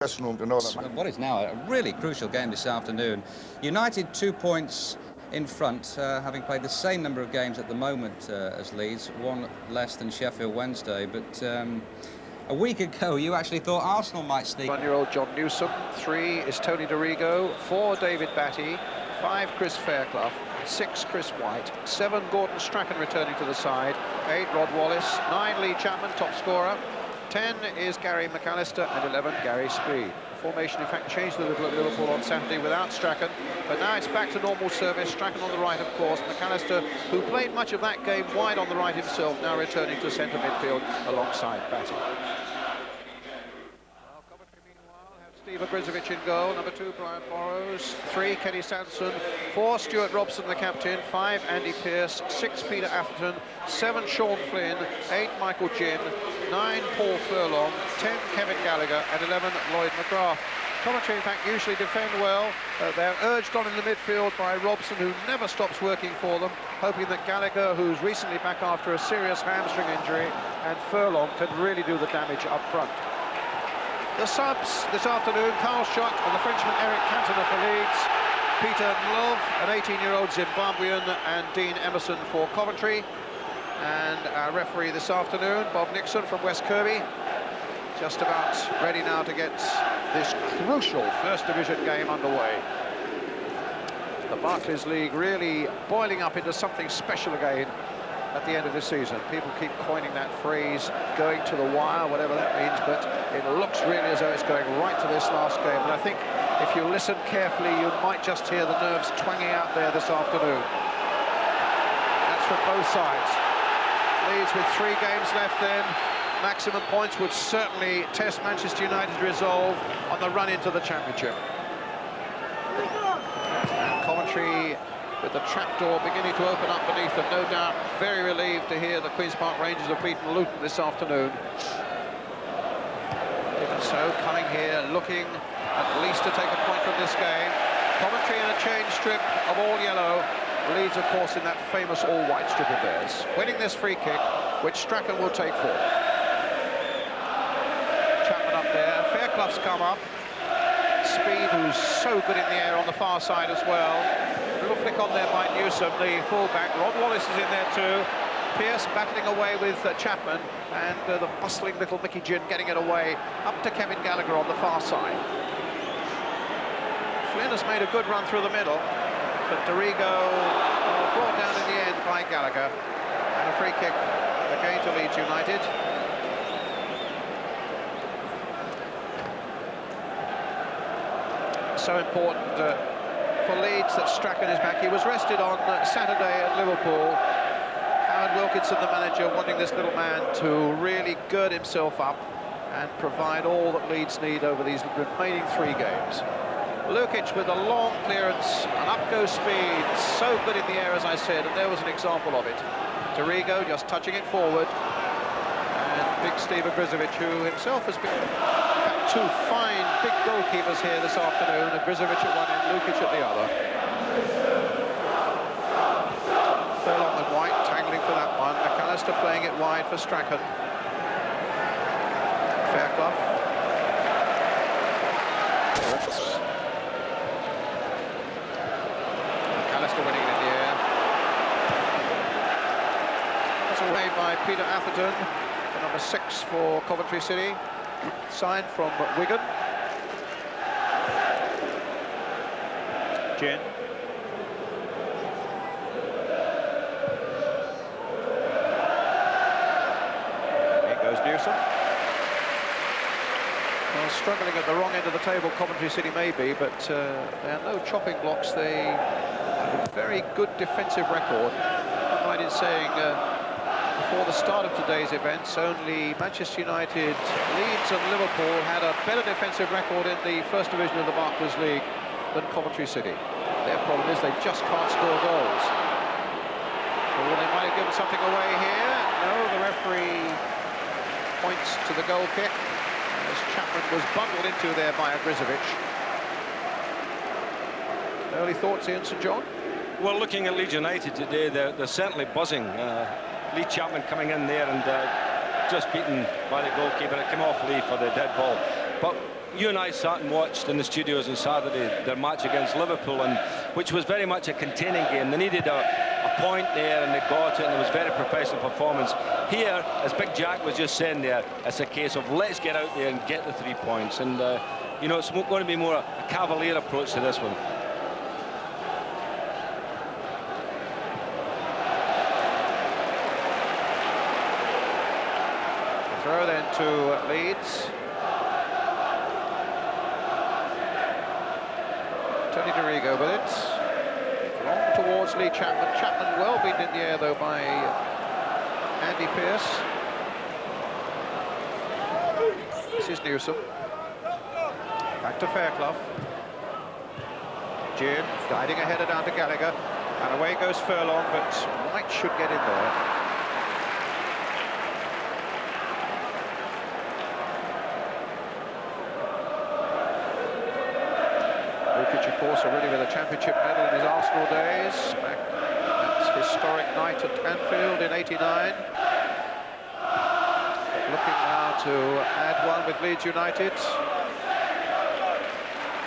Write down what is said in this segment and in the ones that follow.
What is now a really crucial game this afternoon. United 2 points in front, having played the same number of games at the moment as Leeds, one less than Sheffield Wednesday. But a week ago, you actually thought Arsenal might sneak. 1-year-old John Newsom, 3 is Tony DeRigo, 4 David Batty, 5 Chris Fairclough, 6 Chris White, 7 Gordon Strachan returning to the side, 8 Rod Wallace, 9 Lee Chapman, top scorer, 10 is Gary McAllister, and 11 Gary Speed. The formation, in fact, changed a little at Liverpool on Saturday without Strachan, but now it's back to normal service. Strachan on the right, of course. McAllister, who played much of that game wide on the right himself, now returning to centre midfield alongside Batty. Steve Ogrizovic in goal, number 2 Brian Burrows, 3 Kenny Sanson, 4 Stuart Robson the captain, 5 Andy Pearce, 6 Peter Atherton, 7 Sean Flynn, 8 Michael Ginn, 9 Paul Furlong, 10 Kevin Gallagher, and 11 Lloyd McGrath. Coventry, in fact, usually defend well. They're urged on in the midfield by Robson, who never stops working for them, hoping that Gallagher, who's recently back after a serious hamstring injury, and Furlong can really do the damage up front. The subs this afternoon, Carl Schott and the Frenchman Eric Cantona for Leeds, Peter Love, an 18-year-old Zimbabwean, and Dean Emerson for Coventry. And our referee this afternoon, Bob Nixon from West Kirby, just about ready now to get this crucial First Division game underway. The Barclays League really boiling up into something special again at the end of this season. People keep coining that phrase, going to the wire, whatever that means, but it looks really as though it's going right to this last game. And I think if you listen carefully, you might just hear the nerves twanging out there this afternoon. That's from both sides. Leeds with 3 games left then. Maximum points would certainly test Manchester United's resolve on the run into the Championship. And Coventry, with the trapdoor beginning to open up beneath them, no doubt very relieved to hear the Queen's Park Rangers have beaten Luton this afternoon. Even so, coming here, looking at least to take a point from this game. Coventry in a change strip of all yellow. Leeds, of course, in that famous all-white strip of theirs. Winning this free kick, which Strachan will take forward. Chapman up there, Fairclough's come up. Speed, who's so good in the air on the far side as well. A little flick on there by Newsom, the fullback. Rod Wallace is in there too. Pearce battling away with Chapman, and the bustling little Mickey Ginn getting it away up to Kevin Gallagher on the far side. Flynn has made a good run through the middle, but DeRigo brought down in the end by Gallagher. And a free kick again to Leeds United. So important for Leeds that Strachan is back. He was rested on Saturday at Liverpool. Howard Wilkinson, the manager, wanting this little man to really gird himself up and provide all that Leeds need over these remaining 3 games. Lukic with a long clearance, and up goes Speed, so good in the air, as I said, and there was an example of it. DeRigo just touching it forward, and big Steve Ogrizovic, who himself has been... 2 fine big goalkeepers here this afternoon, Ogrizovic at one end, Lukic at the other. Furlong and White tangling for that one. McAllister playing it wide for Strachan. Fairclough. McAllister winning it in the air. That's away by Peter Atherton, the number 6 for Coventry City. Signed from Wigan. Ginn. In goes Newsom. Well, struggling at the wrong end of the table, Coventry City may be, but there are no chopping blocks. They have a very good defensive record. I'm right in saying before the start of today's events, only Manchester United, Leeds and Liverpool had a better defensive record in the First Division of the Barclays League than Coventry City. Their problem is they just can't score goals. Well, they might have given something away here. No, the referee points to the goal kick, as Chapman was bundled into there by Ogrizovic. Early thoughts, Ian St John? Well, looking at Leeds United today, they're certainly buzzing. Lee Chapman coming in there and just beaten by the goalkeeper. It came off Lee for the dead ball. But you and I sat and watched in the studios on Saturday their match against Liverpool, and which was very much a containing game. They needed a point there, and they got it, and it was very professional performance. Here, as Big Jack was just saying there, it's a case of let's get out there and get the 3 points. And, you know, it's going to be more a cavalier approach to this one. The throw then to Leeds. Tony Dorigo with it. Long towards Lee Chapman. Chapman well beaten in the air, though, by Andy Pearce. This is Newsom. Back to Fairclough. Jim guiding a header down to Gallagher. And away goes Furlong, but White should get in there. Of course, already with a championship medal in his Arsenal days, back at historic night at Anfield in '89. Looking now to add one with Leeds United.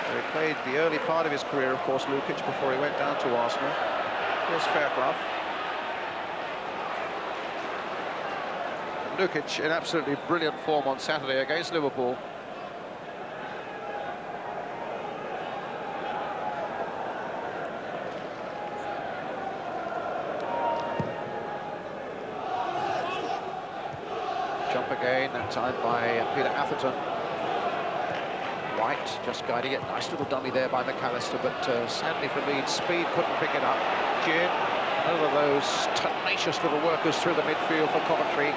He played the early part of his career, of course, Lukic, before he went down to Arsenal. Here's Fairclough. Lukic in absolutely brilliant form on Saturday against Liverpool. Jump again, that time by Peter Atherton. White just guiding it. Nice little dummy there by McAllister, but sadly for Leeds, speed couldn't pick it up. Ginn, another of those tenacious little workers through the midfield for Coventry.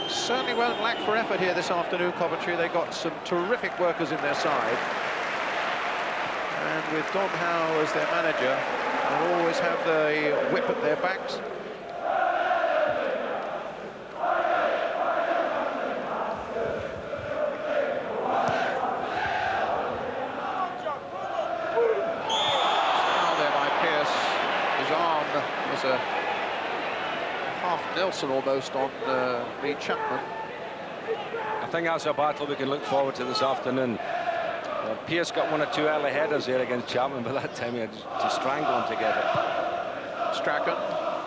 Certainly won't lack for effort here this afternoon, Coventry. They got some terrific workers in their side. And with Don Howe as their manager, they'll always have the whip at their backs. A half Nelson almost on Lee Chapman. I think that's a battle we can look forward to this afternoon. Pearce got one or two early headers there against Chapman, but that time he had to strangle them together. Strachan.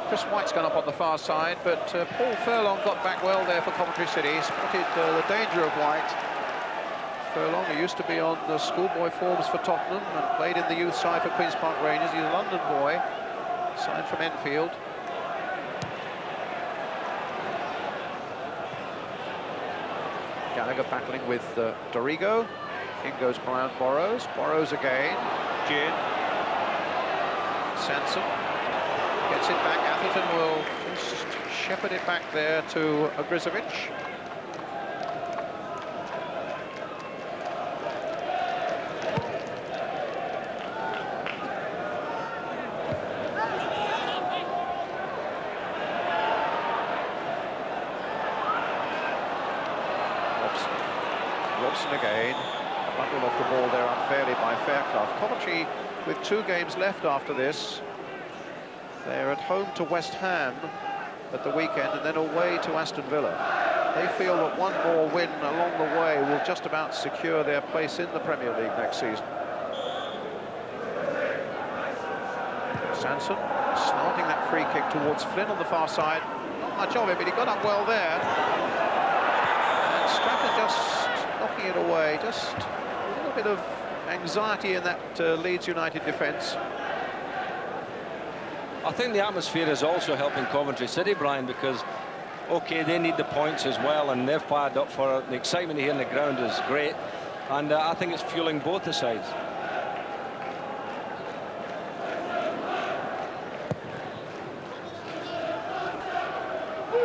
Chris White's gone up on the far side, but Paul Furlong got back well there for Coventry City. He spotted the danger of White. Furlong, who used to be on the schoolboy forms for Tottenham and played in the youth side for Queen's Park Rangers. He's a London boy. Signed from Enfield. Gallagher battling with Dorigo. In goes Brian Burrows. Burrows again. Ginn. Sanson. Gets it back. Atherton will just shepherd it back there to Ogrizovic. Again, a bundle off the ball there unfairly by Fairclough. Coventry with 2 games left after this. They're at home to West Ham at the weekend and then away to Aston Villa. They feel that one more win along the way will just about secure their place in the Premier League next season. Sanson starting that free kick towards Flynn on the far side. Not much of it, but he got up well there. And Strachan just knocking it away. Just a little bit of anxiety in that Leeds United defence. I think the atmosphere is also helping Coventry City, Brian, because, OK, they need the points as well, and they're fired up for it. The excitement here in the ground is great, and I think it's fueling both the sides.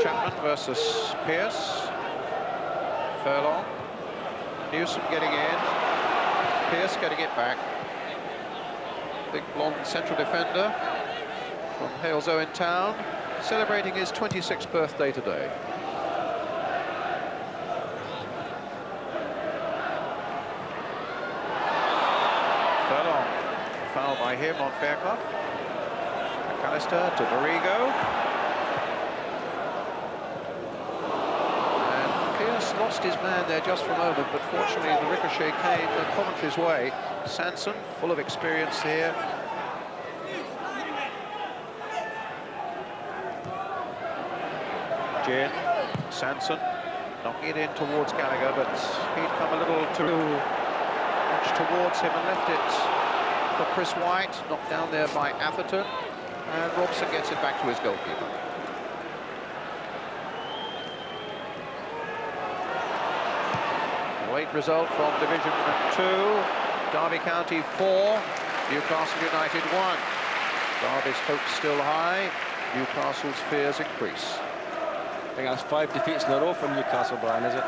Chapman versus Pearce. Furlong. Newsom getting in. Pearce getting it back. Big blonde central defender from Halesowen Town, celebrating his 26th birthday today. Furlong, foul by him on Fairclough. McAllister to Dorigo. And Pearce lost his man there just for a moment, but fortunately the ricochet came Coventry's way. Sanson, full of experience here. Jin, Sanson, knocking it in towards Gallagher, but he'd come a little too much towards him and left it for Chris White, knocked down there by Atherton, and Robson gets it back to his goalkeeper. Late result from Division 2, Derby County 4, Newcastle United 1. Derby's hopes still high, Newcastle's fears increase. I think that's 5 defeats in a row from Newcastle, Brian, is it?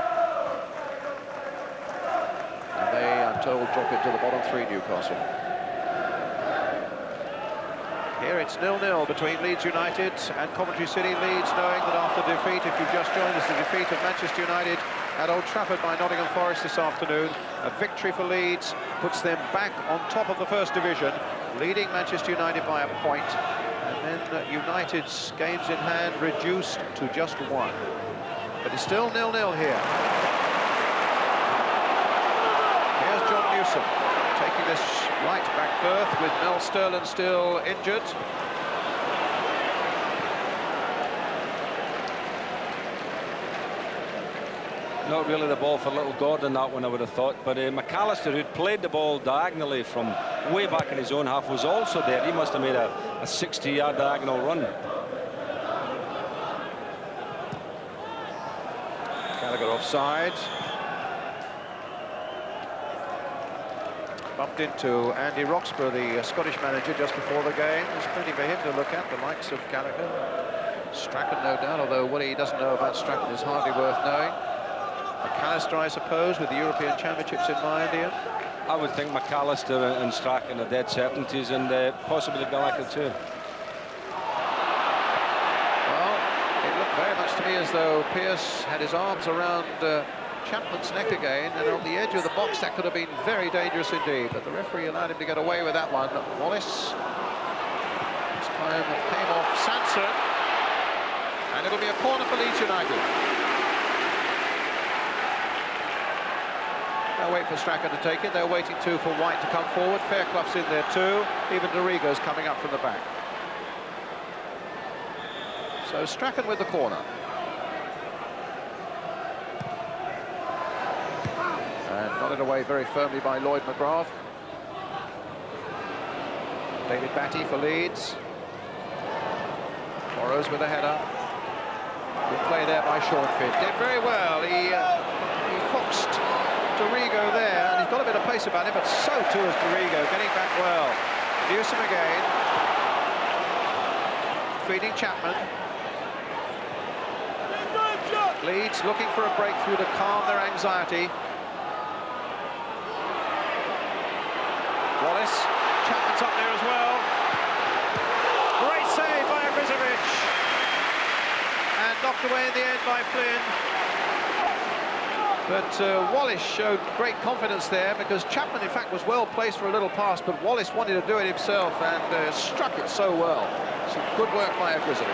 And they, I'm told, drop into the bottom 3, Newcastle. Here it's 0-0 between Leeds United and Coventry City. Leeds knowing that after defeat, if you've just joined us, the defeat of Manchester United at Old Trafford by Nottingham Forrest this afternoon, a victory for Leeds puts them back on top of the First Division, leading Manchester United by a point. And then United's games in hand reduced to just 1. But it's still 0-0 here. Here's John Newsom taking this right back berth with Mel Sterland still injured. Not really the ball for little Gordon, that one, I would have thought. But McAllister, who'd played the ball diagonally from way back in his own half, was also there. He must have made a 60-yard diagonal run. Gallagher offside. Bumped into Andy Roxburgh, the Scottish manager, just before the game. There's plenty for him to look at, the likes of Gallagher. Strachan, no doubt, although what he doesn't know about Strachan is hardly worth knowing. McAllister, I suppose, with the European Championships in mind, Ian. I would think McAllister and Strachan are dead certainties, and possibly Gallagher too. Well, it looked very much to me as though Pearce had his arms around Chapman's neck again, and on the edge of the box that could have been very dangerous indeed, but the referee allowed him to get away with that one. Wallace, this time it came off Sanson, and it'll be a corner for Leeds United. They'll wait for Strachan to take it. They're waiting too for White to come forward. Fairclough's in there too. Even Dorigo's coming up from the back. So Strachan with the corner. And nodded away very firmly by Lloyd McGrath. David Batty for Leeds. Burrows with a header. Good play there by Sean Finn. Did very well. He foxed Dorigo there, and he's got a bit of pace about him, but so too is Dorigo, getting back well. Newsom again. Feeding Chapman. Leeds looking for a breakthrough to calm their anxiety. Wallace, Chapman's up there as well. Great save by Agrizovic. And knocked away in the end by Flynn. But Wallace showed great confidence there, because Chapman, in fact, was well placed for a little pass, but Wallace wanted to do it himself and struck it so well. Some good work by Agrizovic.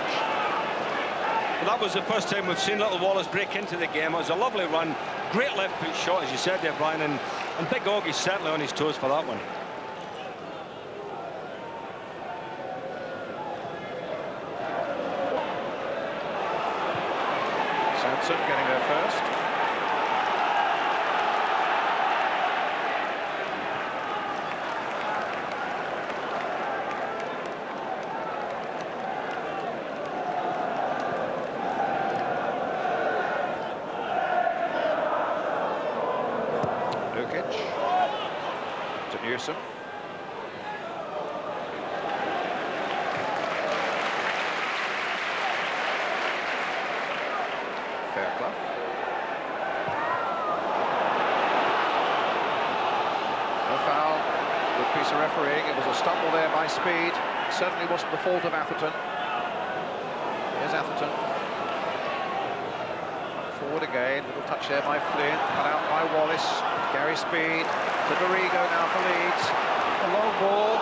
Well, that was the first time we've seen little Wallace break into the game. It was a lovely run, great left foot shot, as you said there, Brian, and Big Augie's certainly on his toes for that one. Sanson getting there first. To Newsom. Fairclough. No foul. Good piece of refereeing. It was a stumble there by Speed. It certainly wasn't the fault of Atherton. Here's Atherton. Forward again. Little touch there by Flynn. Cut out by Wallace. Gary Speed. To Dorigo now for Leeds. A long ball.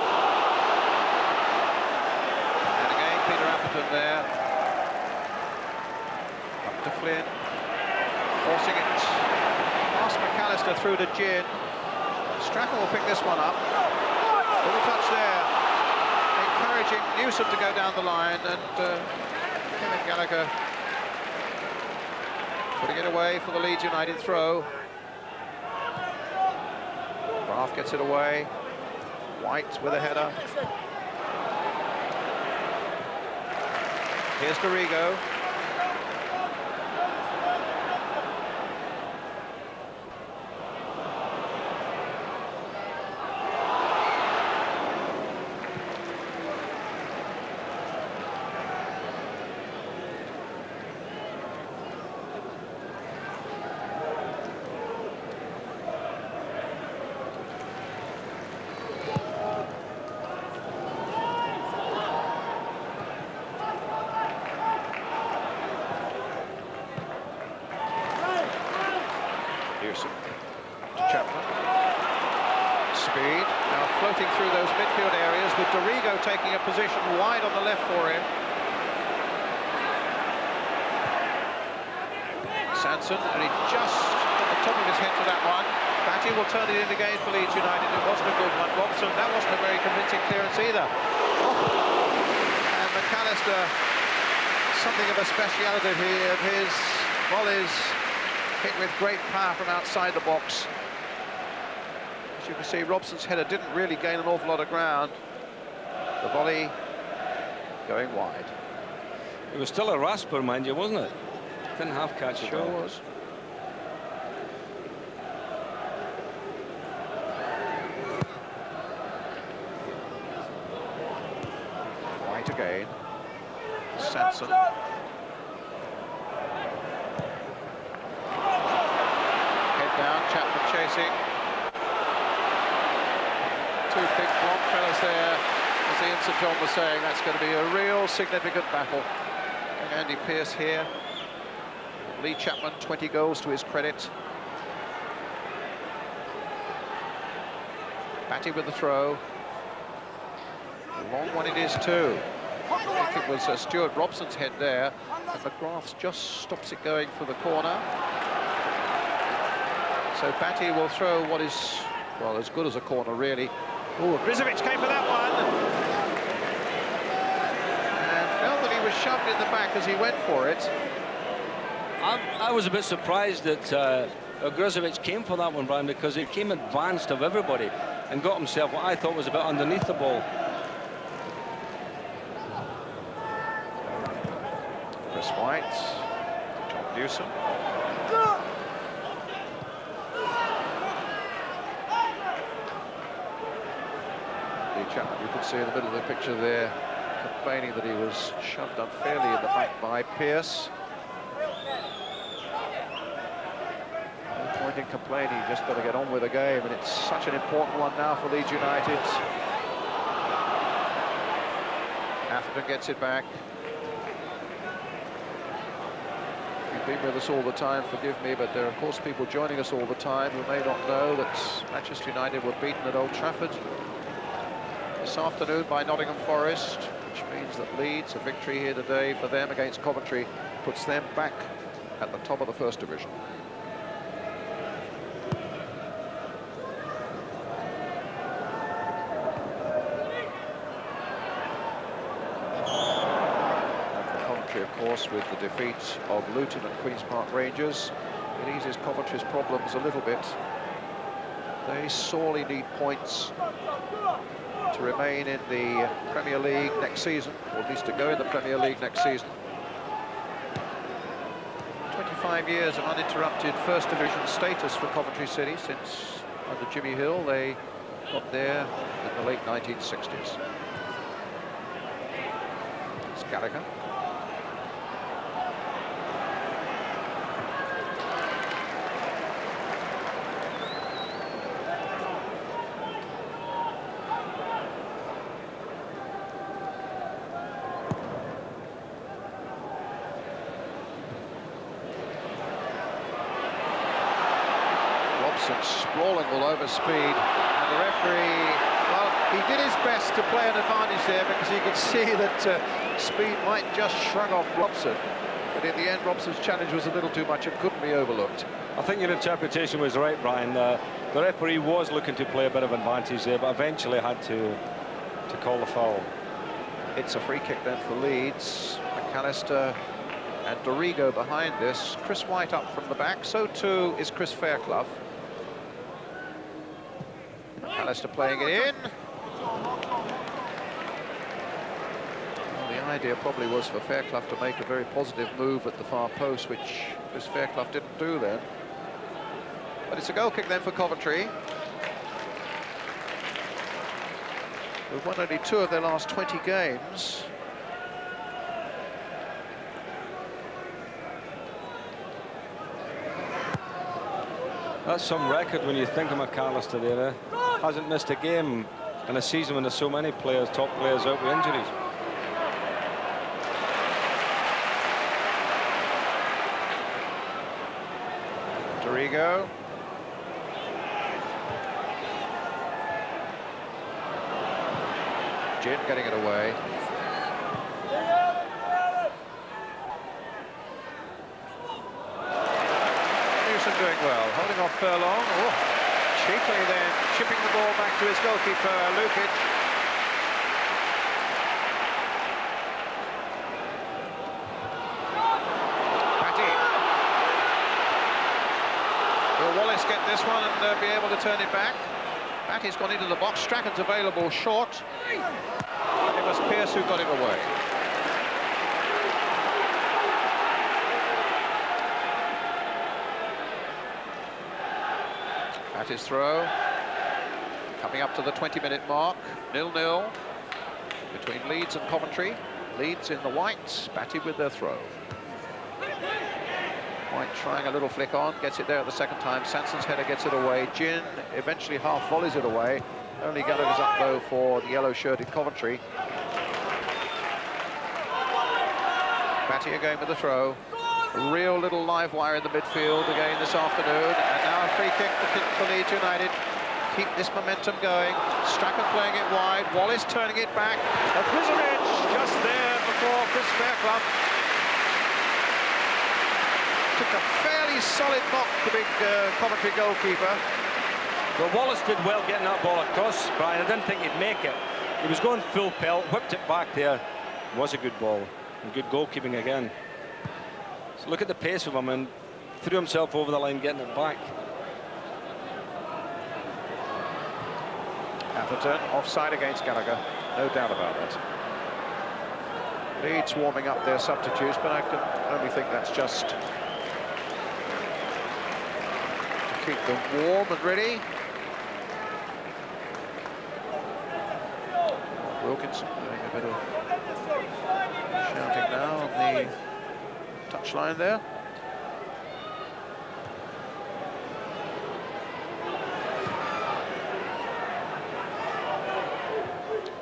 And again, Peter Atherton there. Up to Flynn. Forcing it past McAllister through to Ginn. Strachan will pick this one up. Little touch there. Encouraging Newsom to go down the line, and Kevin Gallagher putting it away for the Leeds United throw. Graf gets it away. White with a header. Here's Dorigo. To Chapman. Speed now floating through those midfield areas with Dorigo taking a position wide on the left for him. Sanson, and he just at the top of his head to that one. Batty will turn it in again for Leeds United. It wasn't a good one. Robson, that wasn't a very convincing clearance either. And McAllister, something of a speciality of his volleys hit with great power from outside the box. As you can see, Robson's header didn't really gain an awful lot of ground. The volley going wide. It was still a rasper, mind you, wasn't it? Didn't have catch it. Sure was. White again. Sanson. Chapman chasing. Two big blonde fellas there. As Ian St John was saying, that's going to be a real significant battle. And Andy Pearce here. Lee Chapman, 20 goals to his credit. Batty with the throw. A long one it is too. I think it was Stuart Robson's head there. And McGrath just stops it going for the corner. So Batty will throw what is, well, as good as a corner, really. Oh, Grizovic came for that one. And felt that he was shoved in the back as he went for it. I was a bit surprised that Grizovic came for that one, Brian, because he came advanced of everybody and got himself what I thought was a bit underneath the ball. Chris White, John Newsom. Chapman, you can see in the middle of the picture there, complaining that he was shoved unfairly in the back by Pearce. No point in complaining, you just got to get on with the game, and it's such an important one now for Leeds United. Atherton gets it back. You've been with us all the time, forgive me, but there are of course people joining us all the time who may not know that Manchester United were beaten at Old Trafford this afternoon by Nottingham Forrest, which means that Leeds, a victory here today for them against Coventry, puts them back at the top of the First Division. And for Coventry, of course, with the defeat of Luton and Queen's Park Rangers, it eases Coventry's problems a little bit. They sorely need points to remain in the Premier League next season, or at least to go in the Premier League next season. 25 years of uninterrupted First Division status for Coventry City since, under Jimmy Hill, they got there in the late 1960s. It's Gallagher. Sprawling all over speed, and the referee, well, he did his best to play an advantage there because he could see that speed might just shrug off Robson. But in the end, Robson's challenge was a little too much and couldn't be overlooked. I think your interpretation was right, Brian. The referee was looking to play a bit of advantage there, but eventually had to call the foul. It's a free kick then for Leeds. McAllister and Dorigo behind this. Chris White up from the back, so too is Chris Fairclough. McAllister playing it in. Well, the idea probably was for Fairclough to make a very positive move at the far post, which Chris Fairclough didn't do then. But it's a goal kick then for Coventry. They've won only 2 of their last 20 games. That's some record when you think of McAllister there. Hasn't missed a game in a season when there's so many players, top players, out with injuries. Dorigo. Gin getting it away. Newsom doing well, holding off Furlong. Oh, cheaply then, chipping the ball back to his goalkeeper, Lukic. Batty. Will Wallace get this one and be able to turn it back? Batty's gone into the box. Strachan's available short. It was Pearce who got it away. Batty's throw. Coming up to the 20-minute mark. 0-0 between Leeds and Coventry. Leeds in the white. Batty with their throw. White trying a little flick on, gets it there at the second time. Sanson's header gets it away. Gin eventually half volleys it away. Only Gallagher's up though for the yellow-shirted Coventry. Batty again with the throw. A real little live wire in the midfield again this afternoon. And now a free kick for Leeds United. Keep this momentum going. Strachan playing it wide. Wallace turning it back. Brizovic just there before Chris Fairclough. Took a fairly solid knock, the big Coventry goalkeeper. Well, Wallace did well getting that ball across, Brian. I didn't think he'd make it. He was going full pelt, whipped it back there. It was a good ball, and good goalkeeping again. So look at the pace of him, and threw himself over the line getting it back. Atherton offside against Gallagher, no doubt about that. Leeds warming up their substitutes, but I can only think that's just to keep them warm and ready. Wilkinson doing a bit of shouting now on the touchline there.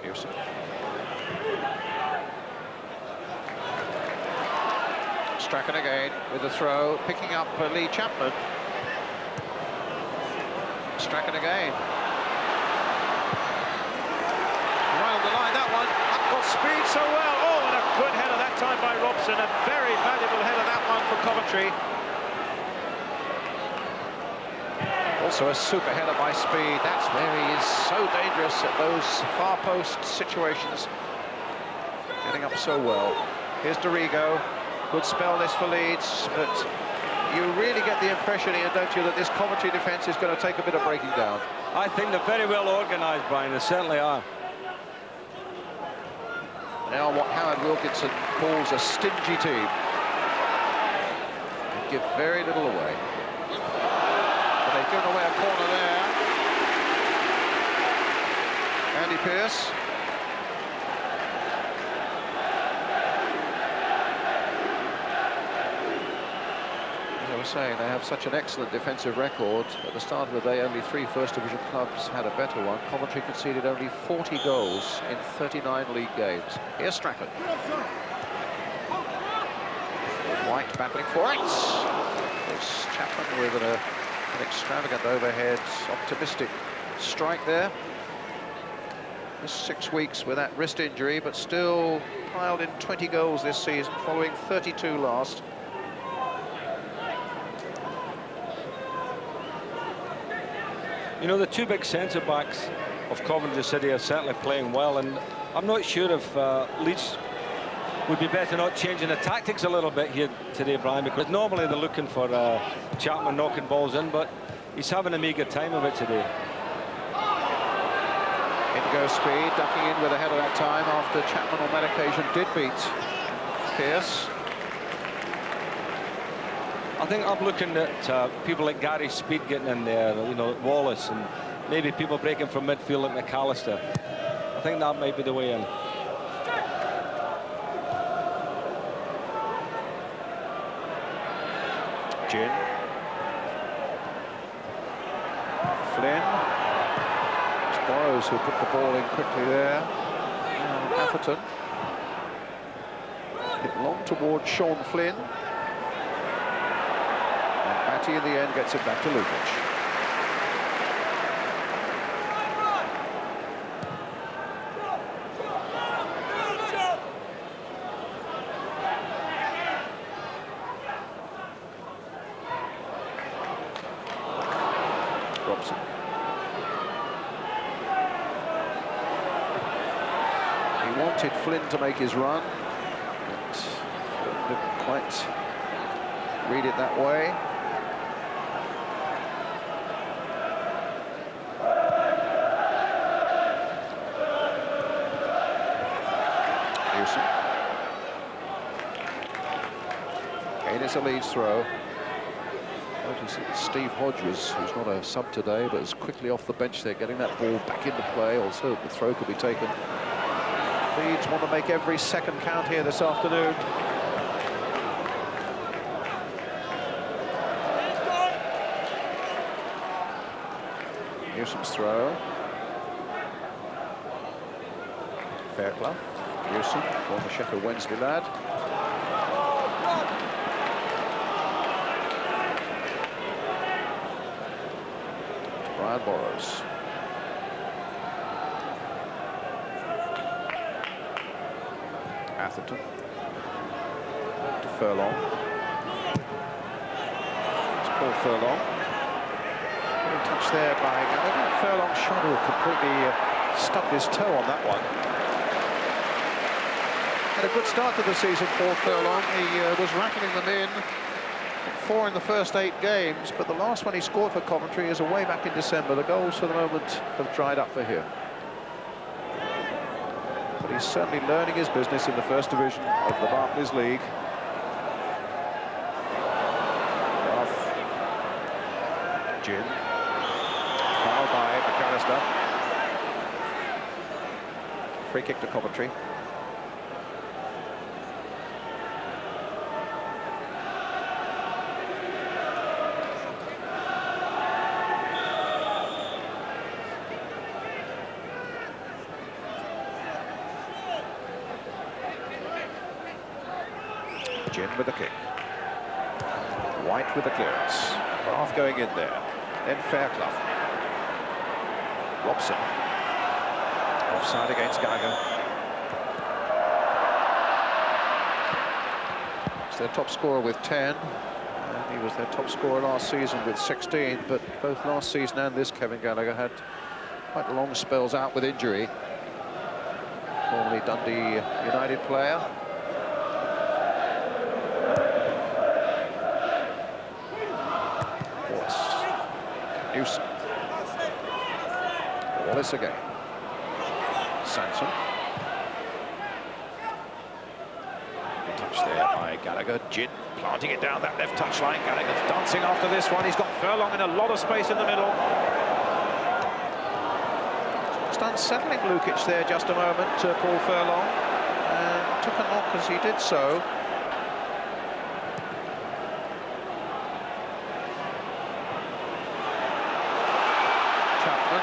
Newsom. Strachan again with the throw, picking up Lee Chapman. Strachan again. Right on the line, that one. Up got speed so well. Oh, and a good header that time by Robson. A very valuable header, that one, for Coventry. Also a super header by Speed. That's where he is so dangerous at those far post situations. Getting up so well. Here's Dorigo. Good spell this for Leeds, but you really get the impression here, don't you, that this Coventry defence is going to take a bit of breaking down. I think they're very well organised, Brian. They certainly are. Now what Howard Wilkinson calls a stingy team. They give very little away. But they've given away a corner there. Andy Pearce. Saying they have such an excellent defensive record. At the start of the day, only 3 First Division clubs had a better one. Coventry conceded only 40 goals in 39 league games. Here's Strachan. White battling for it. There's Chapman with an extravagant overhead, optimistic strike there. Missed 6 weeks with that wrist injury, but still piled in 20 goals this season, following 32 last. You know, the two big centre-backs of Coventry City are certainly playing well, and I'm not sure if Leeds would be better not changing the tactics a little bit here today, Brian, because normally they're looking for Chapman knocking balls in, but he's having a meagre time of it today. In goes Speed, ducking in with a header that time after Chapman on that occasion did beat Pearce. I think I'm looking at people like Gary Speed getting in there, you know, Wallace, and maybe people breaking from midfield like McAllister. I think that might be the way in. Gin. Flynn. It's Burrows who put the ball in quickly there. Atherton. Hit long towards Sean Flynn. And Batty in the end gets it back to Lukic. Robson. He wanted Flynn to make his run, but Flynn didn't quite read it that way. Newsom. Again, it's a Leeds throw. Notice that Steve Hodges, who's not a sub today, but is quickly off the bench there, getting that ball back into play. Also, the throw could be taken. Leeds want to make every second count here this afternoon. Newsom's throw. Fairclough. Newsom, former Sheffield Wednesday lad. Brian Burrows. Atherton. To Furlong. It's Paul Furlong. Good touch there by Gallagher. Furlong shot who completely stubbed his toe on that one. Had a good start to the season, Paul Furlong. He was rattling them in. 4 in the first 8 games, but the last one he scored for Coventry is away back in December. The goals for the moment have dried up for him. But he's certainly learning his business in the first division of the Barclays League. Rough. Gin. Foul by McAllister. Free kick to Coventry. Gin with the kick. White with the clearance. Half going in there. Then Fairclough. Robson. Offside against Gallagher. It's their top scorer with 10. And he was their top scorer last season with 16. But both last season and this, Kevin Gallagher had quite long spells out with injury. Formerly Dundee United player. Newsom. Wallace again. Sanson. Good touch there by Gallagher. Gin planting it down that left touchline. Gallagher's dancing after this one. He's got Furlong in a lot of space in the middle. Just unsettling Lukic there just a moment, Paul Furlong. And took a knock as he did so.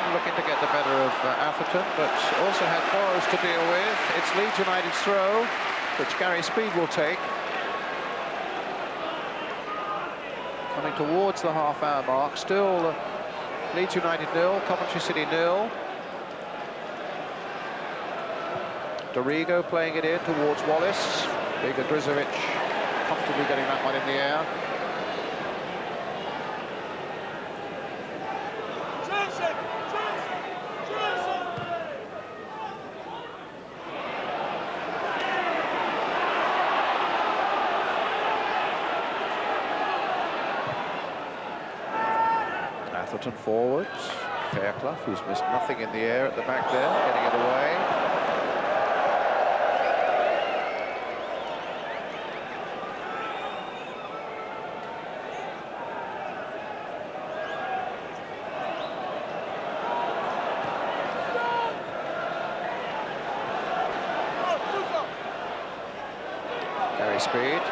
Looking to get the better of Atherton, but also had Burrows to deal with. It's Leeds United's throw, which Gary Speed will take. Coming towards the half-hour mark, still Leeds United 0, Coventry City 0. Dorigo playing it in towards Wallace. Big Adrizovic comfortably getting that one in the air. Atherton forwards. Fairclough, who's missed nothing in the air at the back there, getting it away. Gary Speed.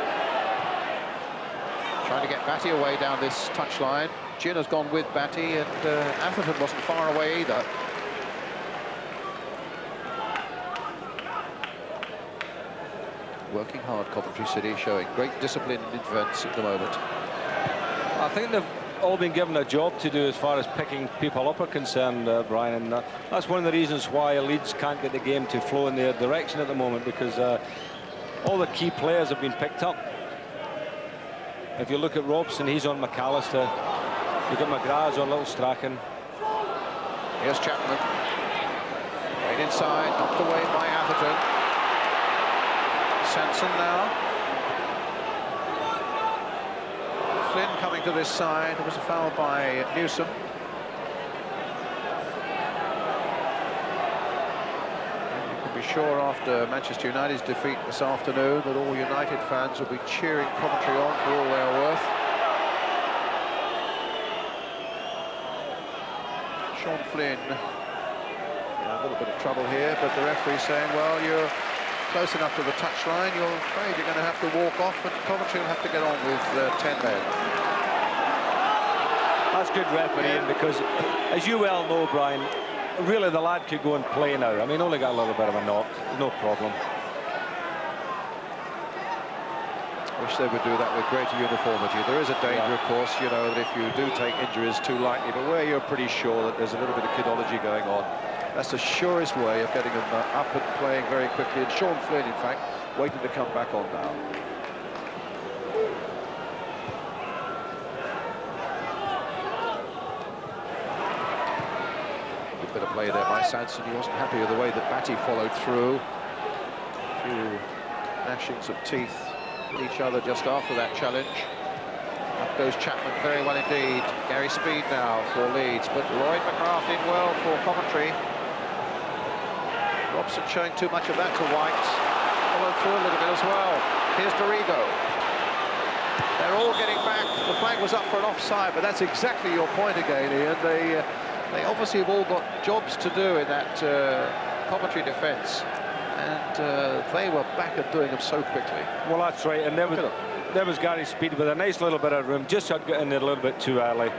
Trying to get Batty away down this touchline. Gin has gone with Batty, and Atherton wasn't far away either. Working hard, Coventry City, showing great discipline in defence at the moment. I think they've all been given a job to do as far as picking people up are concerned, Brian, and that's one of the reasons why Leeds can't get the game to flow in their direction at the moment, because all the key players have been picked up. If you look at Robson, he's on McAllister. You've got McGrath's on Little Strachan. Here's Chapman. Right inside, knocked away by Atherton. Sanson now. Flynn coming to this side. There was a foul by Newsom. And you can be sure after Manchester United's defeat this afternoon that all United fans will be cheering Coventry on for all they're worth. Sean Flynn in a little bit of trouble here, but the referee saying, well, you're close enough to the touchline, you're afraid you're going to have to walk off, and Coventry will have to get on with 10 men. That's good refereeing, because, as you well know, Brian, really the lad could go and play now. I mean, only got a little bit of a knock, no problem. Wish they would do that with greater uniformity. There is a danger, of course, you know, that if you do take injuries too lightly, but where you're pretty sure that there's a little bit of kidology going on, that's the surest way of getting them up and playing very quickly. And Sean Flynn, in fact, waiting to come back on now. Good bit of play there by Sanson. He wasn't happy with the way that Batty followed through. A few gnashings of teeth at each other just after that challenge. Up goes Chapman very well indeed. Gary Speed now for Leeds, but Lloyd McGrath in well for Coventry. Robson showing too much of that to White. Followed through a little bit as well. Here's Dorigo. They're all getting back. The flag was up for an offside, but that's exactly your point again, Ian. They obviously have all got jobs to do in that Coventry defence. And they were back and doing them so quickly. Well, that's right, and there was Gary Speed with a nice little bit of room, just got in there a little bit too early.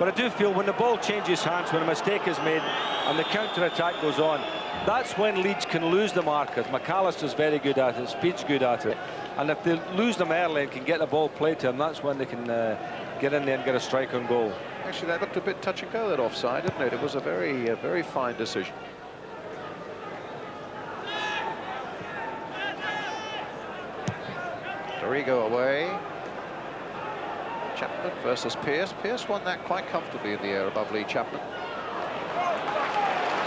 But I do feel when the ball changes hands, when a mistake is made and the counter-attack goes on, that's when Leeds can lose the markers. McAllister's very good at it, Speed's good at it. And if they lose them early and can get the ball played to them, that's when they can get in there and get a strike on goal. Actually, that looked a bit touch and go, that offside, didn't it? It was a very fine decision. Dorigo away. Chapman versus Pearce. Pearce won that quite comfortably in the air above Lee Chapman.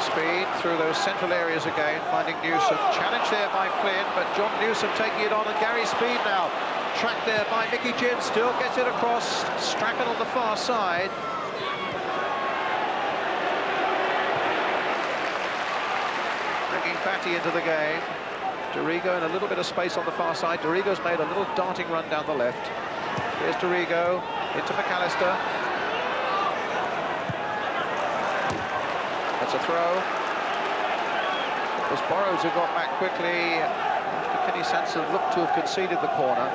Speed through those central areas again, finding Newsom. Challenge there by Flynn, but John Newsom taking it on, and Gary Speed now. Tracked there by Mickey Ginn, still gets it across. Strachan on the far side. Bringing Batty into the game. Dorigo in a little bit of space on the far side. Dorigo's made a little darting run down the left. Here's Dorigo into McAllister. That's a throw. It was Burrows who got back quickly after Kenny Sanson looked to have conceded the corner.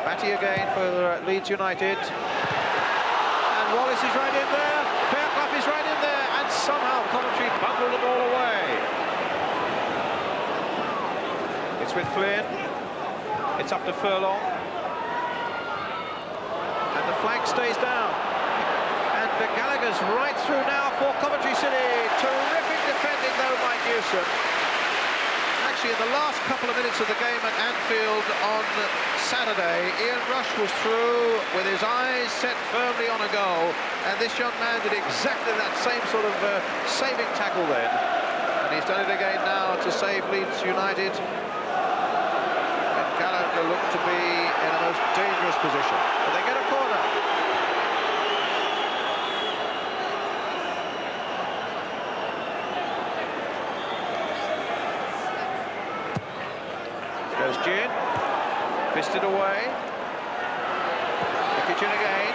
Batty again for Leeds United. And Wallace is right in there. Fairclough is right in there. And somehow Coventry bundled it all away. It's with Flynn. It's up to Furlong. And the flag stays down. And Gallagher's right through now for Coventry City. Terrific defending though by Newsom. actually in the last couple of minutes of the game at Anfield on Saturday, Ian Rush was through with his eyes set firmly on a goal, and this young man did exactly that same sort of saving tackle then. And he's done it again now to save Leeds United. And Gallagher looked to be in a most dangerous position. But they get a corner. Goes Gin. Fisted away. Nikic in again.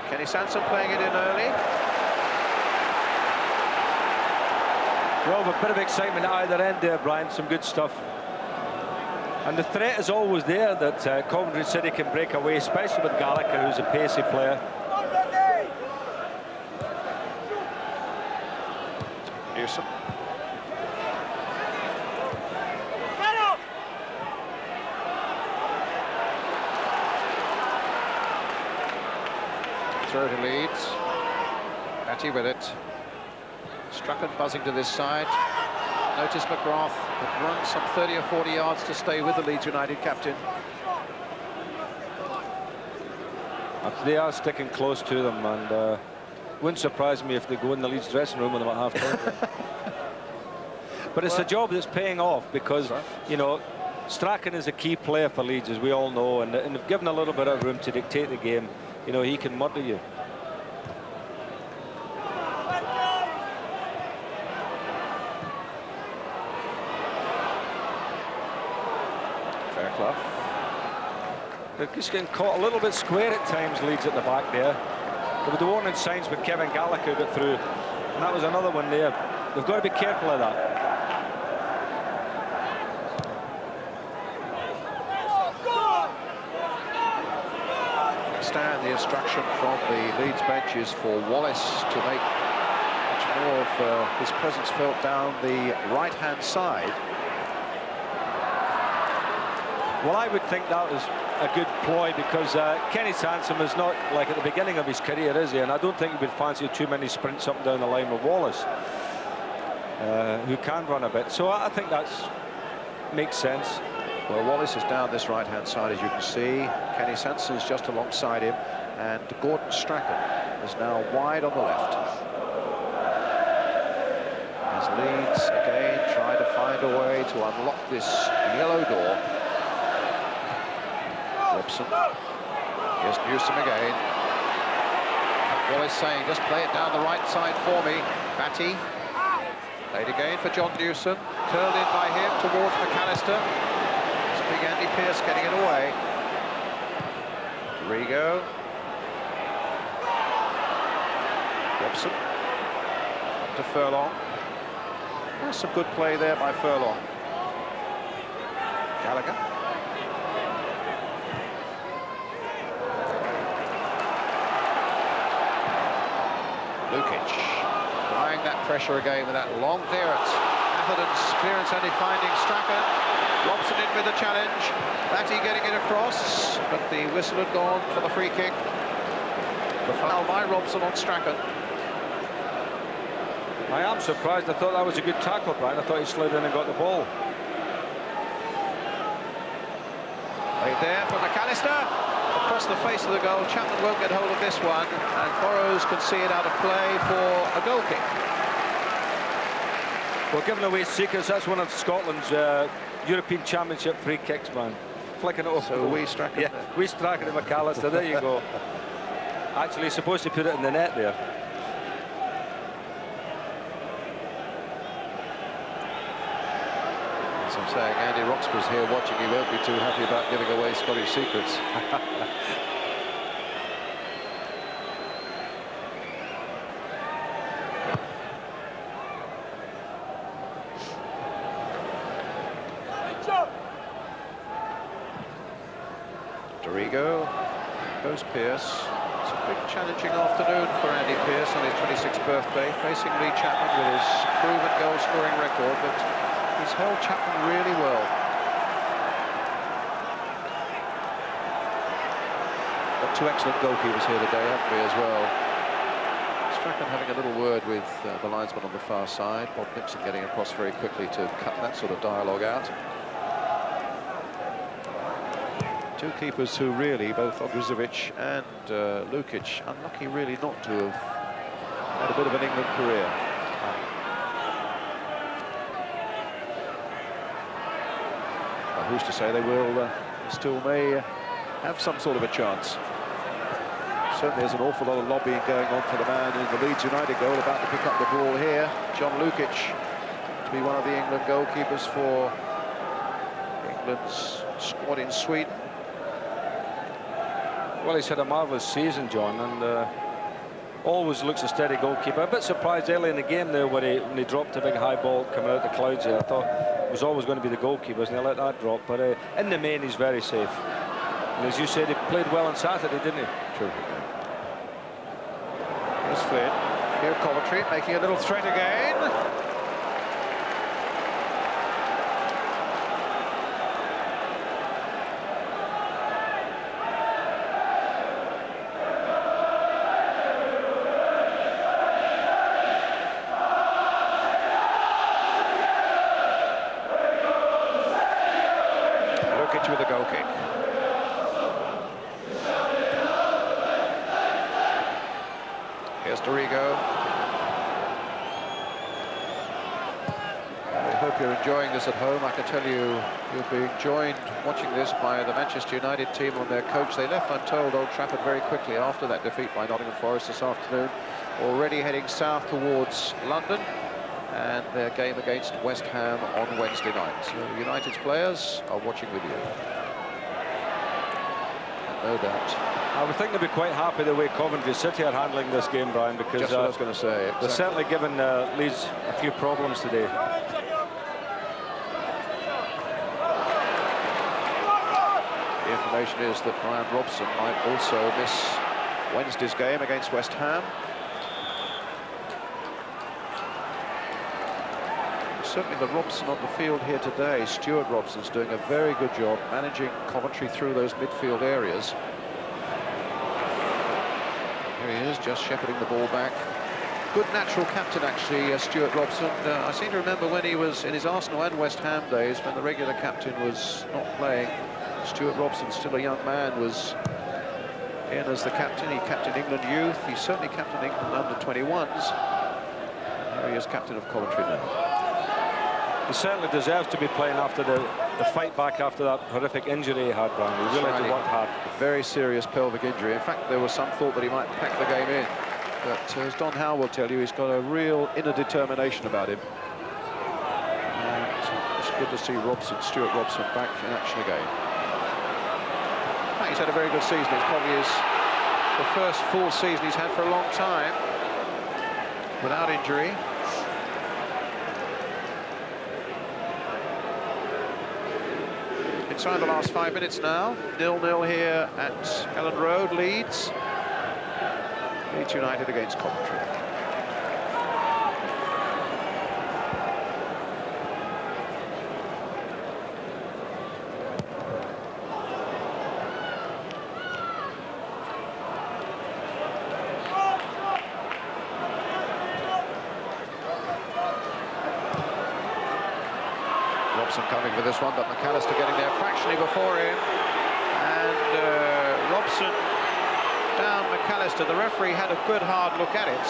Kenny Sansom playing it in early. Well, a bit of excitement at either end there, Brian. Some good stuff. And the threat is always there that Coventry City can break away, especially with Gallagher, who's a pacey player. Newsom. Throw to Leeds. Batty with it. Strachan buzzing to this side. Notice McGrath had run some 30 or 40 yards to stay with the Leeds United captain. They are sticking close to them, and wouldn't surprise me if they go in the Leeds dressing room with them at half-time. But it's a job that's paying off because, you know, Strachan is a key player for Leeds, as we all know, and they've given a little bit of room to dictate the game. You know, he can murder you. Fairclough. They're just getting caught a little bit square at times, Leeds at the back there. There were the warning signs when Kevin Gallagher got through, and that was another one there. They've got to be careful of that. The instruction from the Leeds bench is for Wallace to make much more of his presence felt down the right-hand side. Well, I would think that was a good ploy because Kenny Sansom is not like at the beginning of his career, is he? And I don't think he would fancy too many sprints up and down the line with Wallace, who can run a bit. So I think that makes sense. Well, Wallace is down this right-hand side, as you can see. Kenny Sanson's just alongside him, and Gordon Strachan is now wide on the left. As Leeds again try to find a way to unlock this yellow door. Robson. Here's Newsom again. Wallace saying, just play it down the right side for me. Batty. Played again for John Newson. Curled in by him towards McAllister. Big Andy Pearce getting it away. Rigo. Robson. Up to Furlong. There's some good play there by Furlong. Gallagher. Lukic. Applying that pressure again with that long clearance. Atherton's clearance only finding Strachan. Robson in with the challenge. Batty getting it across, but the whistle had gone for the free kick. The foul by Robson on Strachan. I am surprised. I thought that was a good tackle, Brian. I thought he slid in and got the ball. Right there for McAllister. Across the face of the goal. Chapman won't get hold of this one, and Burrows can see it out of play for a goal kick. Well, giving away secrets, that's one of Scotland's European Championship free kicks, man. Flicking it off. So we Strachan. Yeah, we Strachan and McAllister. There you go. Actually, he's supposed to put it in the net there. As I'm saying, Andy Roxburgh's here watching. He won't be too happy about giving away Scottish secrets. Rigo, goes Pearce. It's a big challenging afternoon for Andy Pearce on his 26th birthday, facing Lee Chapman with his proven goal-scoring record, but he's held Chapman really well. Got two excellent goalkeepers here today, haven't we, as well? Strachan having a little word with the linesman on the far side. Bob Nixon getting across very quickly to cut that sort of dialogue out. Two keepers who really, both Ogrizovic and Lukic, unlucky really not to have had a bit of an England career. Well, who's to say they will still may have some sort of a chance. Certainly there's an awful lot of lobbying going on for the man in the Leeds United goal, about to pick up the ball here. John Lukic to be one of the England goalkeepers for England's squad in Sweden. Well, he's had a marvellous season, John, and always looks a steady goalkeeper. A bit surprised early in the game there when he dropped a big high ball coming out the clouds there. I thought it was always going to be the goalkeepers, and he let that drop. But in the main, he's very safe. And as you said, he played well on Saturday, didn't he? True. Here's Flynn. Here Coventry making a little threat again. Lukic with a goal kick. Here's Dorigo. I hope you're enjoying this at home. I can tell you, you're being joined watching this by the Manchester United team on their coach. They left, I'm told, Old Trafford very quickly after that defeat by Nottingham Forrest this afternoon. Already heading south towards London, and their game against West Ham on Wednesday night. So United's players are watching with you. And no doubt. I would think they'd be quite happy the way Coventry City are handling this game, Brian, because just what I was going to say. Exactly. They're certainly given Leeds a few problems today. The information is that Brian Robson might also miss Wednesday's game against West Ham. Certainly the Robson on the field here today, Stuart Robson's doing a very good job managing Coventry through those midfield areas. Here he is, just shepherding the ball back. Good natural captain, actually, Stuart Robson. I seem to remember when he was in his Arsenal and West Ham days, when the regular captain was not playing, Stuart Robson, still a young man, was in as the captain. He captained England youth. He certainly captained England under-21s. Here he is, captain of Coventry now. He certainly deserves to be playing after the fight back after that horrific injury he had, Brian. He really had to work hard. A very serious pelvic injury. In fact, there was some thought that he might pack the game in. But as Don Howe will tell you, he's got a real inner determination about him. And it's good to see Stuart Robson back in action again. In fact, he's had a very good season. It's probably the first full season he's had for a long time without injury. Inside the last 5 minutes now. 0-0 here at Elland Road, Leeds. Leeds United against Coventry. Robson coming for this one, but McAllister getting there fractionally before him. And Robson down McAllister. The referee had a good hard look at it.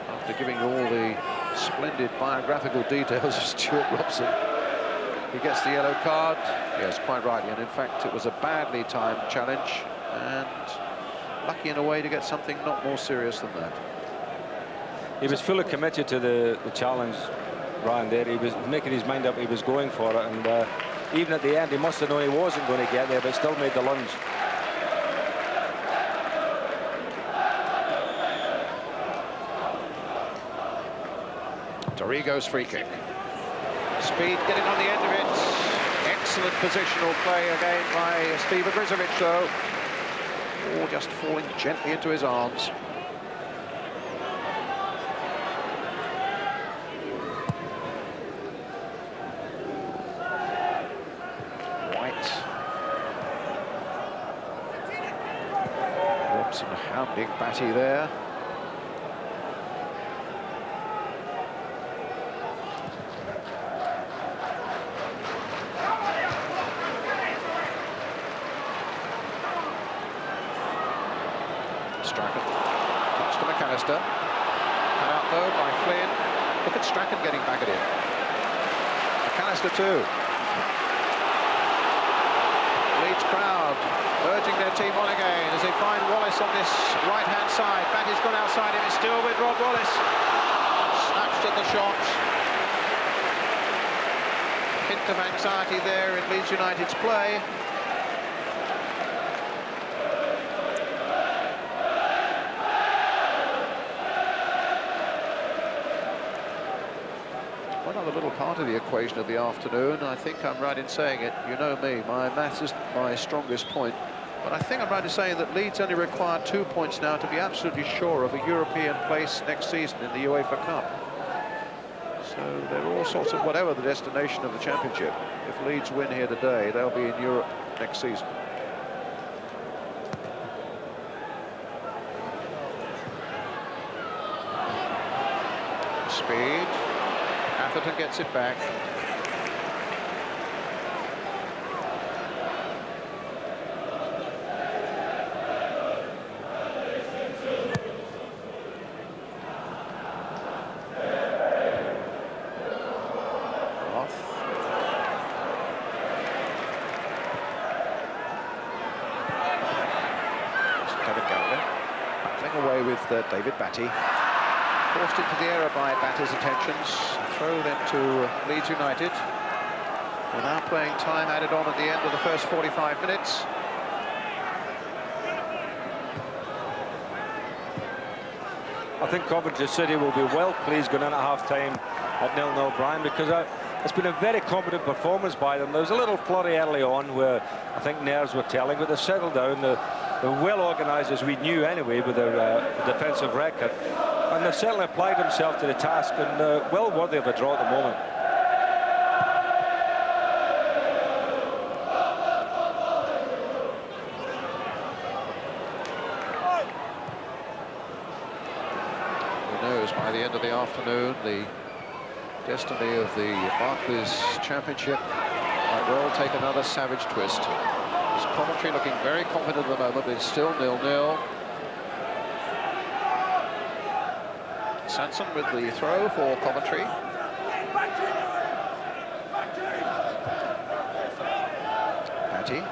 After giving all the splendid biographical details of Stuart Robson, he gets the yellow card. Yes, quite rightly. And in fact, it was a badly timed challenge, and lucky in a way to get something not more serious than that. He was fully committed to the challenge, Brian, there. He was making his mind up, he was going for it, and even at the end, he must have known he wasn't going to get there, but still made the lunge. Dorigo's free kick. Speed getting on the end of it. Excellent positional play again by Steve Ogrizovic, though. Ball just falling gently into his arms. Robson hounding Batty there. Strachan, touch to McAllister. Cut out though by Flynn. Look at Strachan getting back at him. McAllister too. Leeds crowd urging their team on again as they find Wallace on this right-hand side. Batty's gone outside him, it's still with Rod Wallace. Snatched at the shot. Hint of anxiety there in Leeds United's play. One other little part of the equation of the afternoon, I think I'm right in saying it, you know me, my maths is my strongest point, but I think I'm right in saying that Leeds only require 2 points now to be absolutely sure of a European place next season in the UEFA Cup. So there are all sorts of, whatever the destination of the championship, if Leeds win here today, they'll be in Europe next season. Speed. Atherton gets it back. Off. Kevin Gallagher battling away with David Batty. Forced into the error by Batty's attentions. Throw them to Leeds United. We're now playing time added on at the end of the first 45 minutes. I think Coventry City will be well pleased going in at half-time at 0-0, Brian, because it's been a very competent performance by them. There was a little flurry early on where I think nerves were telling, but they settled down. They're well organised, as we knew anyway, with their defensive record. And they've certainly applied themselves to the task, and well worthy of a draw at the moment. Who knows, by the end of the afternoon, the destiny of the Barclays Championship might well take another savage twist. This Coventry looking very confident at the moment, but it's still 0-0. Sanson with the throw for Coventry. Batty.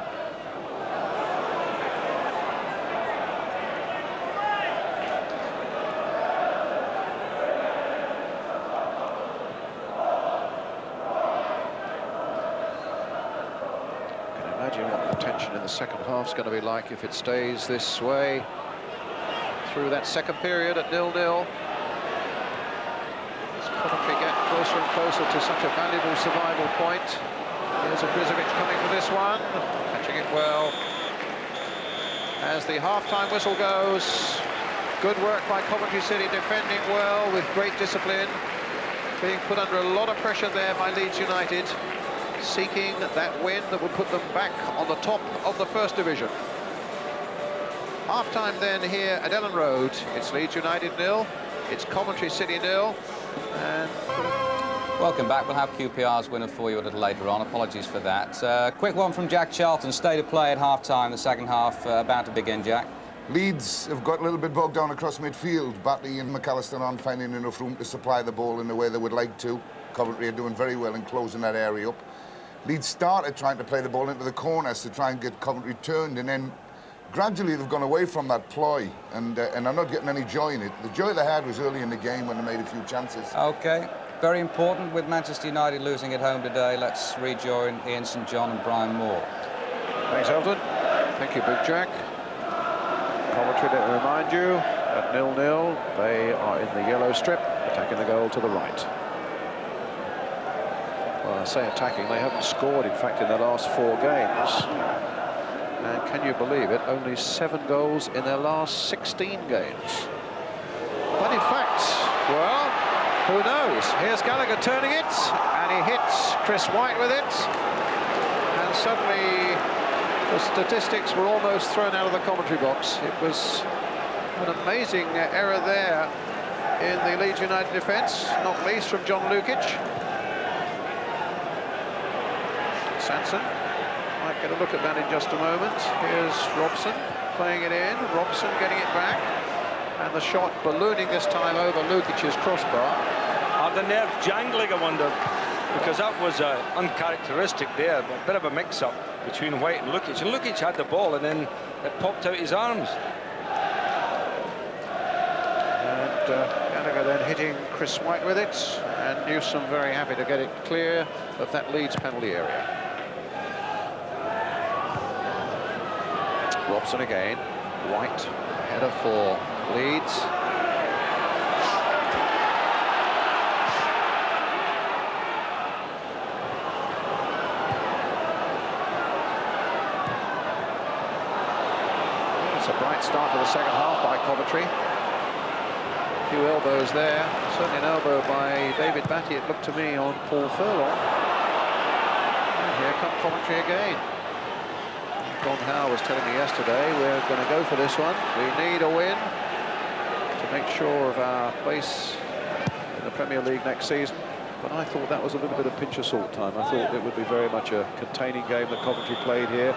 Can imagine what the tension in the second half is going to be like if it stays this way through that second period at 0-0. Coventry get closer and closer to such a valuable survival point. Here's a Brizovic coming for this one, catching it well. As the half-time whistle goes, good work by Coventry City, defending well with great discipline. Being put under a lot of pressure there by Leeds United, seeking that win that would put them back on the top of the First Division. Half-time then here at Ellen Road. It's Leeds United 0, it's Coventry City 0. And welcome back. We'll have QPR's winner for you a little later on. Apologies for that. Quick one from Jack Charlton. State of play at half-time. The second half about to begin, Jack. Leeds have got a little bit bogged down across midfield. Batty and McAllister aren't finding enough room to supply the ball in the way they would like to. Coventry are doing very well in closing that area up. Leeds started trying to play the ball into the corners to try and get Coventry turned, and then gradually they've gone away from that ploy, and I'm not getting any joy in it. The joy they had was early in the game when they made a few chances. OK, very important with Manchester United losing at home today. Let's rejoin Ian St John and Brian Moore. Thanks, Elton. Thank you, Big Jack. Coventry, let me remind you, at 0-0, they are in the yellow strip, attacking the goal to the right. Well, I say attacking, they haven't scored, in fact, in their last 4 games. And can you believe it, only 7 goals in their last 16 games. But in fact, well, who knows? Here's Gallagher turning it, and he hits Chris White with it. And suddenly The statistics were almost thrown out of the commentary box. It was an amazing error there in the Leeds United defence, not least from John Lukic. Sanson might get a look at that in just a moment. Here's Robson playing it in, Robson getting it back, and the shot ballooning this time over Lukic's crossbar. Are the nerves jangling, I wonder? Because that was uncharacteristic there, a bit of a mix-up between White and Lukic. And Lukic had the ball, and then it popped out his arms. And Gallagher then hitting Chris White with it, and Newsom very happy to get it clear of that Leeds penalty area. Robson again, White, header for Leeds. It's a bright start to the second half by Coventry. A few elbows there, certainly an elbow by David Batty, it looked to me, on Paul Furlong. And here come Coventry again. Don Howe was telling me yesterday, we're going to go for this one. We need a win to make sure of our place in the Premier League next season. But I thought that was a little bit of pinch of salt time. I thought it would be very much a containing game that Coventry played here,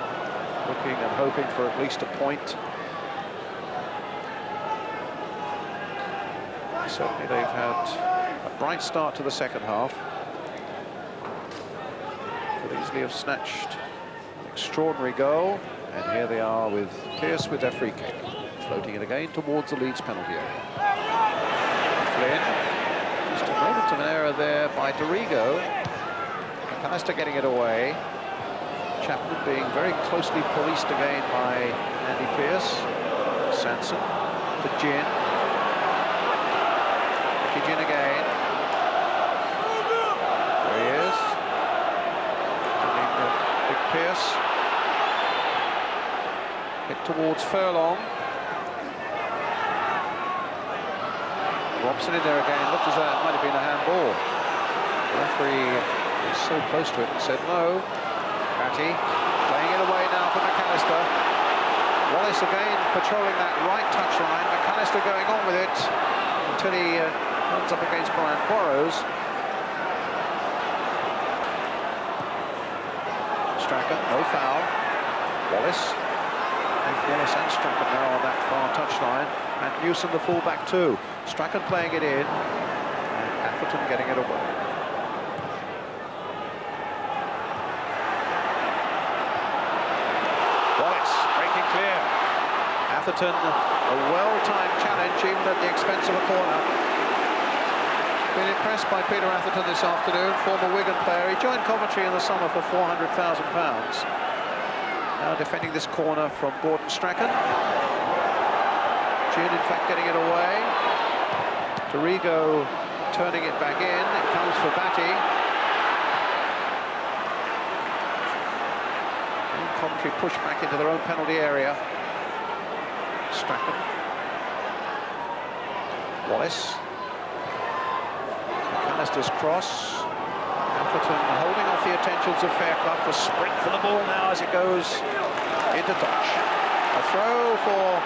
looking and hoping for at least a point. Certainly they've had a bright start to the second half. Could easily have snatched an extraordinary goal. And here they are with Pearce with their free kick. Floating it again towards the Leeds penalty area. Flynn. Just a moment of an error there by Dorigo. McAllister getting it away. Chapman being very closely policed again by Andy Pearce. Sanson to Gin. Gin again. There he is. Big Pearce. Hit towards Furlong. Robson in there again. Looked as though it might have been a handball. The referee was so close to it and said no. Batty playing it away now for McAllister. Wallace again patrolling that right touchline. McAllister going on with it until he runs up against Brian Quarros. Strachan, no foul. Wallace. Wallace and Strachan now on that far touchline. And Newsom the fullback too. Strachan playing it in. And Atherton getting it away. Wallace breaking clear. Atherton, a well-timed challenge even at the expense of a corner. Been impressed by Peter Atherton this afternoon, former Wigan player. He joined Coventry in the summer for £400,000. Now defending this corner from Gordon Strachan. Gin, in fact, getting it away. Dorigo turning it back in. It comes for Batty. And Coventry push back into their own penalty area. Strachan. Wallace. McAllister's cross. Atherton holding off the attentions of Fairclough. The sprint for the ball now as it goes into touch. A throw for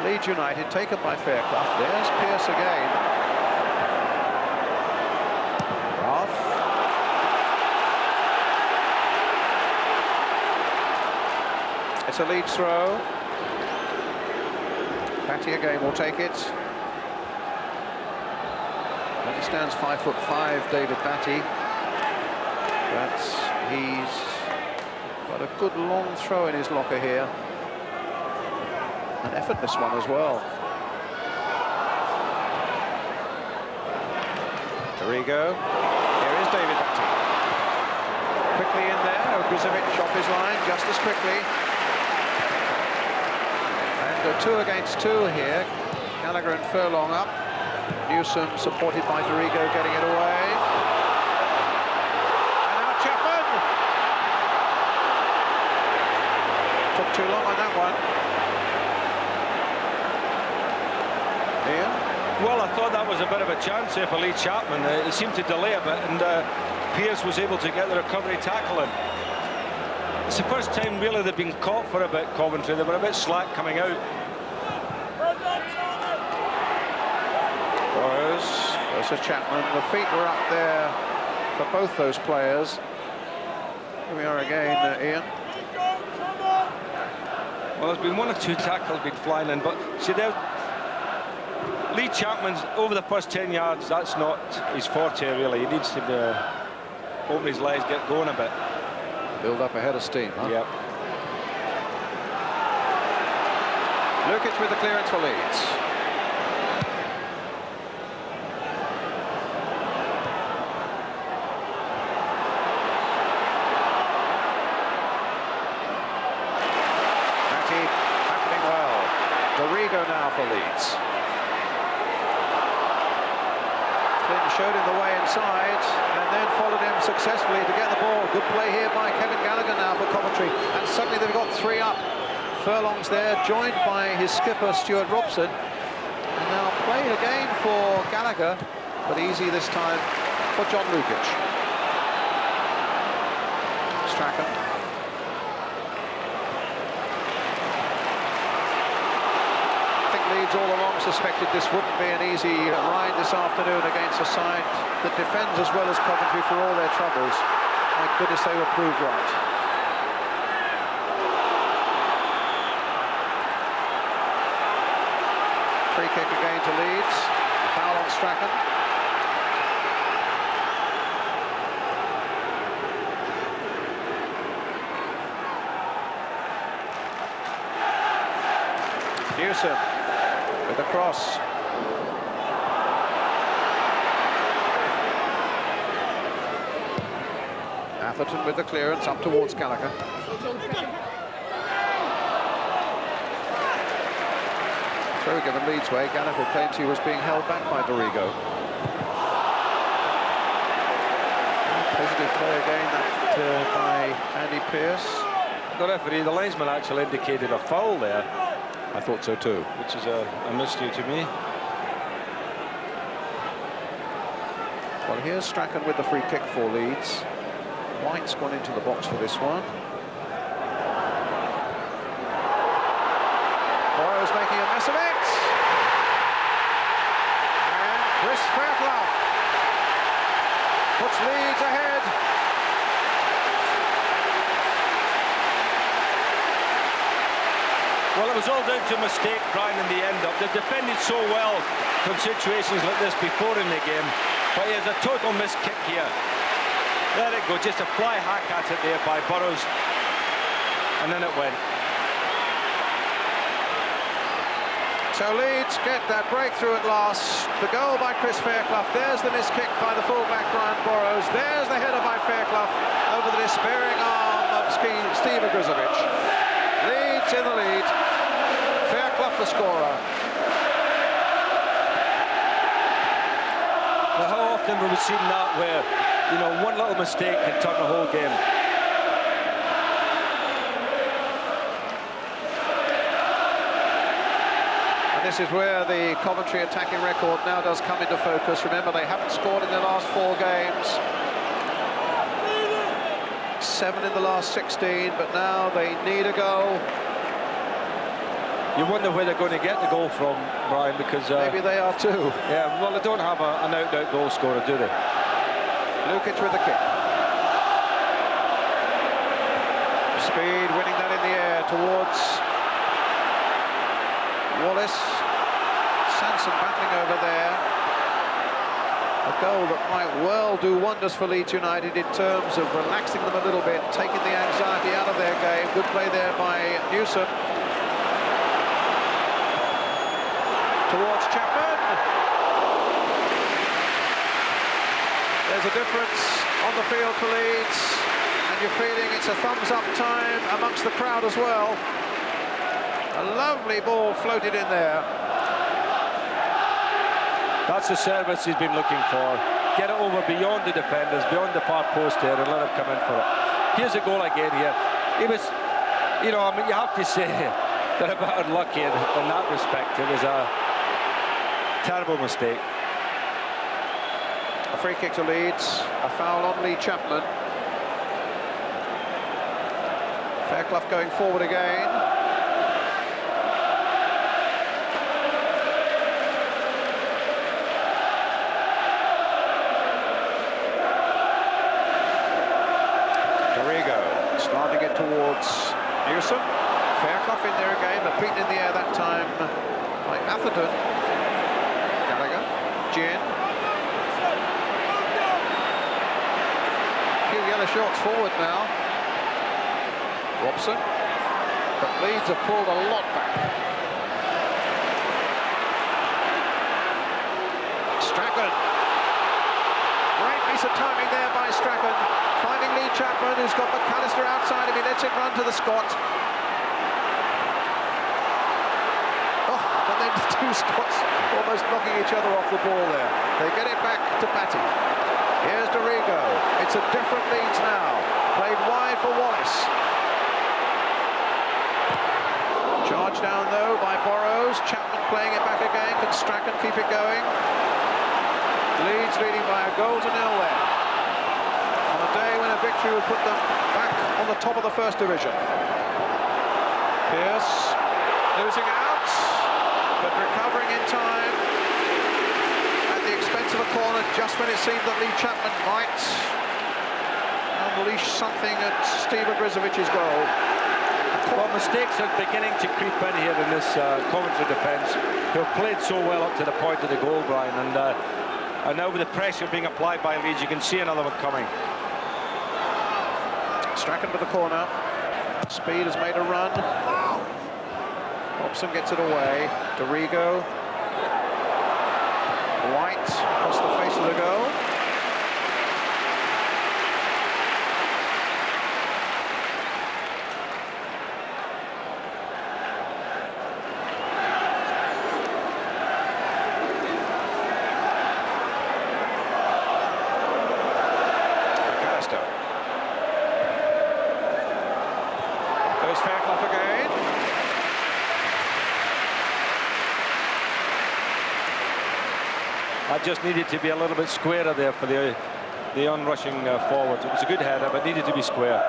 Leeds United taken by Fairclough. There's Pearce again. Rough. It's a Leeds throw. Batty again will take it. He stands 5'5", David Batty. But he's got a good long throw in his locker here. An effortless one as well. Dorigo. Here is David Batty. Quickly in there. Ogrizovic off his line just as quickly. And 2 against 2 here. Gallagher and Furlong up. Newsom supported by Dorigo getting it away. And now Chapman! Took too long on that one. Ian? Well, I thought that was a bit of a chance here for Lee Chapman. He seemed to delay a bit, and Pearce was able to get the recovery tackle in. It's the first time really they've been caught for a bit, Coventry. They were a bit slack coming out. Burrows versus Chapman. The feet were up there for both those players. Here we are again, Ian. Well, there's been one or two tackles been flying in, but see there, Lee Chapman's over the first 10 yards, that's not his forte really. He needs to open his legs, get going a bit. Build up ahead of steam, huh? Yep. Lukic with the clearance for Leeds. Matty happening well. Dorigo now for Leeds. Flynn showed him the way inside and then followed him successfully to get the ball. Good play here by Kevin Gallagher now for Coventry. And suddenly they've got 3 up. Furlong's there, joined by his skipper, Stuart Robson. And now play again for Gallagher, but easy this time for John Lukic. Strachan. I think Leeds all along suspected this wouldn't be an easy ride this afternoon against a side that defends as well as Coventry for all their troubles. My goodness, they were proved right. Free kick again to Leeds. Foul on Strachan. Newsom with a cross. Atherton with the clearance up towards Gallagher. Throw given Leeds way. Gallagher claims he was being held back by Dorigo. Positive play again that by Andy Pearce. The referee, the linesman actually indicated a foul there. I thought so too. Which is a mystery to me. Well, here's Strachan with the free kick for Leeds. White's gone into the box for this one. Borrow's making a mess of it. And Chris Fairclough puts Leeds ahead. Well, it was all down to a mistake, Brian, in the end-up. They've defended so well from situations like this before in the game, but he has a total missed kick here. There it goes, just a fly hack at it there by Burrows, and then it went. So Leeds get that breakthrough at last. The goal by Chris Fairclough. There's the missed kick by the fullback Brian Burrows. There's the header by Fairclough over the despairing arm of Steve Ogrizovic. Leeds in the lead. Fairclough the scorer. Well, how often have we seen that where, you know, one little mistake can turn the whole game? This is where the Coventry attacking record now does come into focus. Remember, they haven't scored in their last 4 games. 7 in the last 16, but now they need a goal. You wonder where they're going to get the goal from, Brian, because... maybe they are too. Yeah, well, they don't have an out-and-out goal scorer, do they? Lukic with the kick. Speed winning that in the air towards Wallace. Sanson battling over there. A goal that might well do wonders for Leeds United in terms of relaxing them a little bit, taking the anxiety out of their game. Good play there by Newsom. Towards Chapman. There's a difference on the field for Leeds, and you're feeling it's a thumbs-up time amongst the crowd as well. A lovely ball floated in there. That's the service he's been looking for. Get it over beyond the defenders, beyond the far post there, and let him come in for it. Here's a goal again here. He was, you know, I mean, you have to say they're a bit unlucky in that respect. It was a terrible mistake. A free kick to Leeds. A foul on Lee Chapman. Fairclough going forward again. Dorigo starting it towards Newsom. Fairclough in there again, but beaten in the air that time by Atherton. Gallagher, Gin. A few yellow shorts forward now. Robson. But Leeds have pulled a lot back. Strachan. Great piece of timing there by Strachan. Finding Lee Chapman, who's got McAllister outside him. He lets it run to the Scot. And then two Scots almost knocking each other off the ball there. They get it back to Batty. Here's Dorigo. It's a different Leeds now. Played wide for Wallace. Charged down though by Burrows. Chapman playing it back again. Can Strachan keep it going? Leeds leading by a goal to nil there. On a day when a victory would put them back on the top of the First Division. Pearce losing out, but recovering in time at the expense of a corner just when it seemed that Lee Chapman might unleash something at Steve Ogrizovich's goal. Well, mistakes are beginning to creep in here in this Coventry defence, who have played so well up to the point of the goal, Brian, and now with the pressure being applied by Leeds, you can see another one coming. Strachan with the corner. Speed has made a run. Robson gets it away. Dorigo. White across the face of the goal. Goes Fairclough again. That just needed to be a little bit squarer there for the onrushing forward. It was a good header, but needed to be square.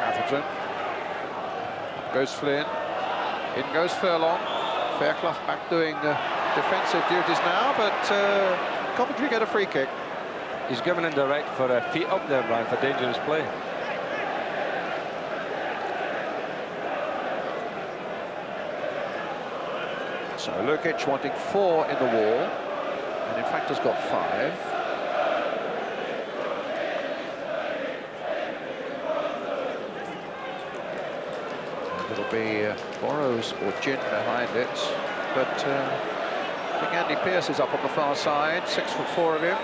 Atherton. Goes Flynn. In goes Furlong. Fairclough back doing defensive duties now, but Coventry get a free kick. He's given indirect for feet up there, Brian, for dangerous play. So Lukic wanting 4 in the wall, and in fact has got 5. And it'll be Burrows or Gin behind it, but I think Andy Pearce is up on the far side, 6'4" of him.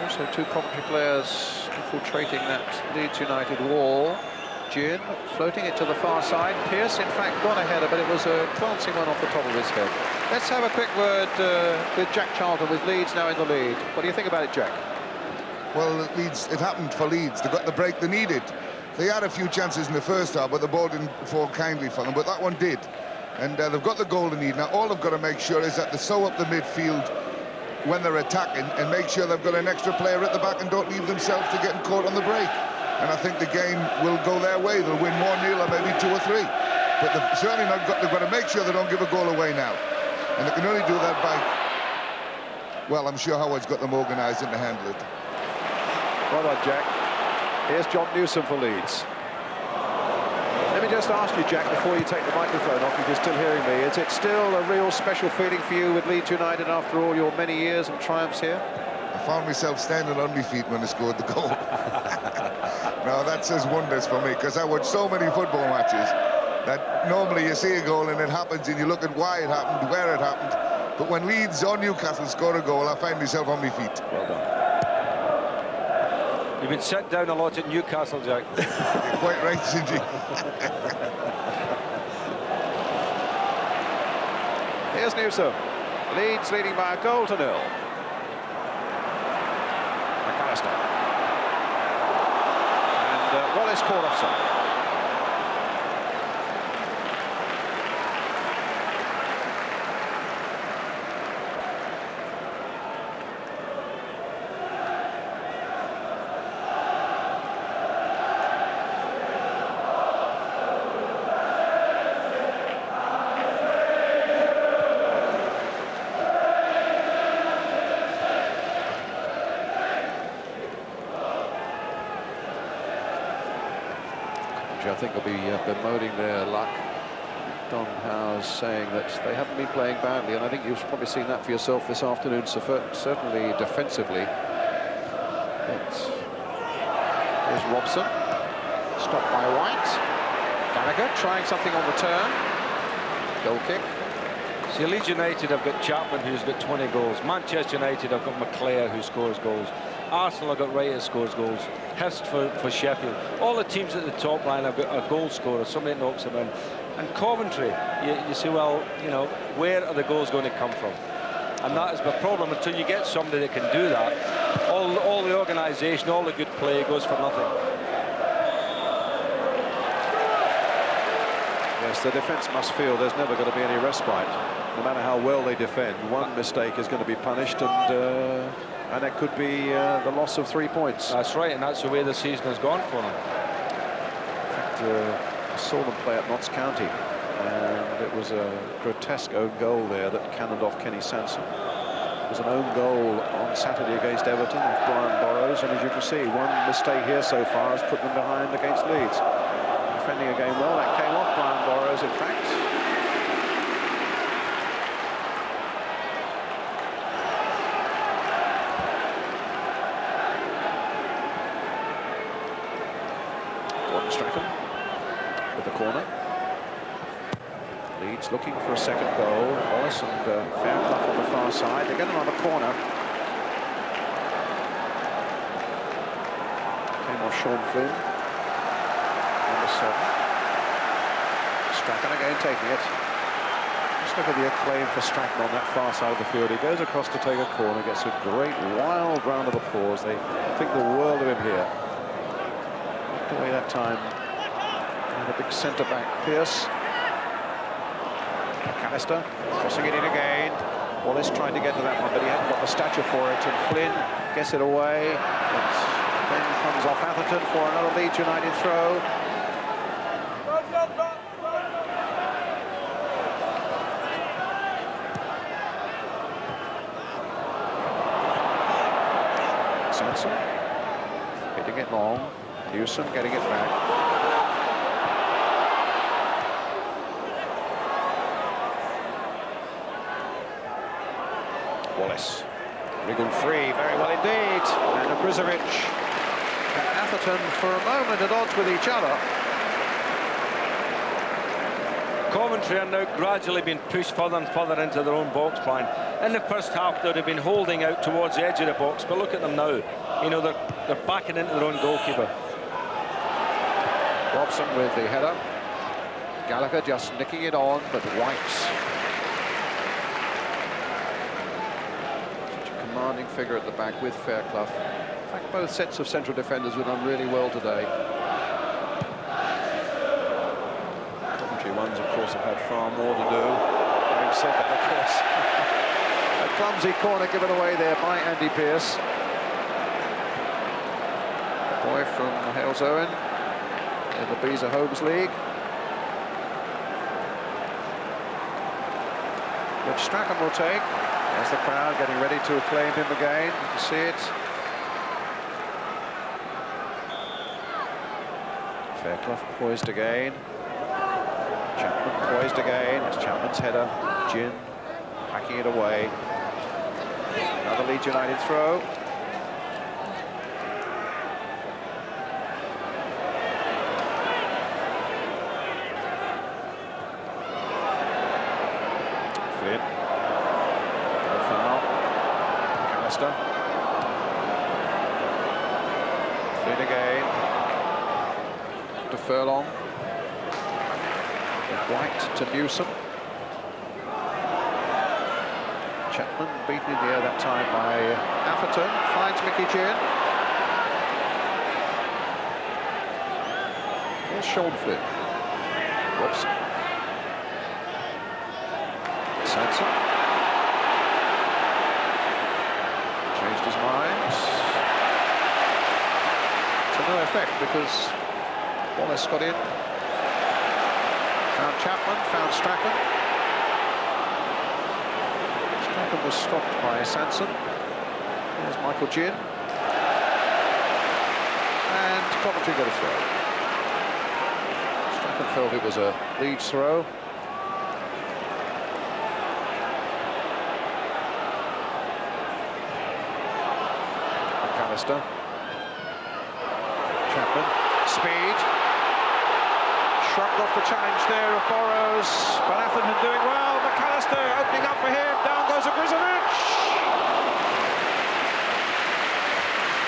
Also 2 Coventry players infiltrating that Leeds United wall. Gin floating it to the far side. Pearce, in fact, got a header, but it was a glancing one off the top of his head. Let's have a quick word with Jack Charlton, with Leeds now in the lead. What do you think about it, Jack? Well, Leeds, it happened for Leeds. They got the break they needed. They had a few chances in the first half, but the ball didn't fall kindly for them, but that one did. And they've got the goal they need. Now, all they've got to make sure is that they sew up the midfield when they're attacking and make sure they've got an extra player at the back and don't leave themselves to getting caught on the break. And I think the game will go their way. They'll win 1-0 or maybe 2 or 3. But they've certainly not got, they've got to make sure they don't give a goal away now. And they can only do that by, well, I'm sure Howard's got them organised and to handle it. Well done, Jack. Here's John Newsom for Leeds. Let me just ask you, Jack, before you take the microphone off, if you're still hearing me, is it still a real special feeling for you with Leeds United after all your many years and triumphs here? I found myself standing on my feet when I scored the goal. No, that says wonders for me, because I watch so many football matches that normally you see a goal and it happens and you look at why it happened, where it happened. But when Leeds or Newcastle score a goal, I find myself on my feet. Well done. You've been set down a lot at Newcastle, Jack. You're quite right, Sinji. Here's Newsom. Leeds leading by a goal to 0. McAllister. And Wallace caught offside. I think, will be bemoaning their luck. Don Howe's saying that they haven't been playing badly, and I think you've probably seen that for yourself this afternoon, certainly defensively. But here's Robson, stopped by White. Gallagher trying something on the turn. Goal kick. See, Leeds United have got Chapman, who's got 20 goals. Manchester United have got McClare, who scores goals. Arsenal have got Wright, who scores goals. Hurst for Sheffield. All the teams at the top line have got a goal scorer, somebody that knocks them in. And Coventry, you say, well, you know, where are the goals going to come from? And that is the problem. Until you get somebody that can do that, all the organisation, all the good play goes for nothing. Yes, the defence must feel there's never going to be any respite. No matter how well they defend, one mistake is going to be punished, and it could be the loss of 3 points. That's right, and that's the way the season has gone for them. In fact, I saw them play at Notts County, and it was a grotesque own goal there that cannoned off Kenny Sansom. It was an own goal on Saturday against Everton of Brian Burrows, and as you can see, one mistake here so far has put them behind against Leeds. Defending a game well, that came off Brian Burrows, in fact. Gordon Strachan with the corner. Leeds looking for a second goal. Wallace and Fairclough on the far side. They get another corner. Came off Sean Flynn. Number 7. Strachan again taking it. Just look at the acclaim for Strachan on that far side of the field. He goes across to take a corner, gets a great wild round of applause. They think the world of him here. Knocked away that time. And the big centre-back, Pearce. McAllister crossing it in again. Wallace trying to get to that one, but he hasn't got the stature for it. And Flynn gets it away. But then comes off Atherton for another Leeds United throw. Sansom hitting it long. Newsom getting it back. Wallace wriggled free very well indeed. And Brizovic and Atherton for a moment at odds with each other. Coventry are now gradually being pushed further and further into their own box plan. In the first half, they'd have been holding out towards the edge of the box, but look at them now. You know, they're backing into their own goalkeeper. Robson with the header. Gallagher just nicking it on, but White's such a commanding figure at the back with Fairclough. In fact, both sets of central defenders have done really well today. Coventry ones, of course, have had far more to do. Having said that, of course, a clumsy corner given away there by Andy Pearce. The boy from Hales Owen in the Beezer Homes League. Which Strachan will take. There's the crowd getting ready to acclaim him again. You can see it. Fairclough poised again. Chapman poised again. It's Chapman's header. Gin hacking it away. Another Leeds United throw. Flynn. No foul. McAllister. Flynn again. To Furlong. White to Newsom. Chapman beaten in the air that time by Atherton. Finds Mickey Ginn. Here's Sean Flynn. Robson. Sansom. Changed his mind. To no effect because Wallace got in. Found Chapman, found Strachan. Strachan was stopped by Sansom. There's Michael Ginn. And Coventry got a throw. Atherton felt it was a Leeds throw. McAllister. Chapman. Speed. Shrugged off the challenge there of Burrows, but Atherton doing well. McAllister opening up for him. Down goes Ogrizovic.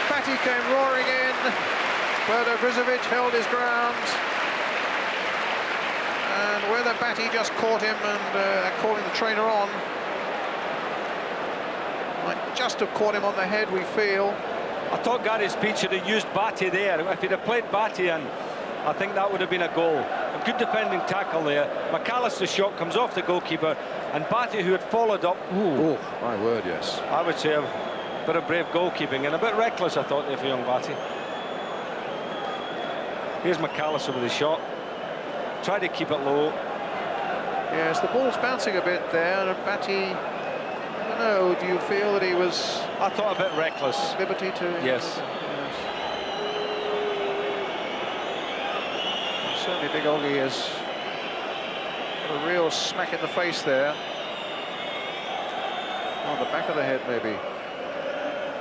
Batty came roaring in, but Ogrizovic held his ground. And whether Batty just caught him and calling the trainer on, might just have caught him on the head, we feel. I thought Gary Speed should have used Batty there. If he'd have played Batty in, I think that would have been a goal. A good defending tackle there. McAllister's shot comes off the goalkeeper, and Batty, who had followed up. Oh, my word, yes. I would say a bit of brave goalkeeping and a bit reckless, I thought, there for young Batty. Here's McAllister with his shot. Tried to keep it low. Yes, the ball's bouncing a bit there, and Batty, I don't know, do you feel that he was... I thought a bit reckless. Liberty to... Yes. Certainly Big Oggy has got a real smack in the face there. On the back of the head, maybe.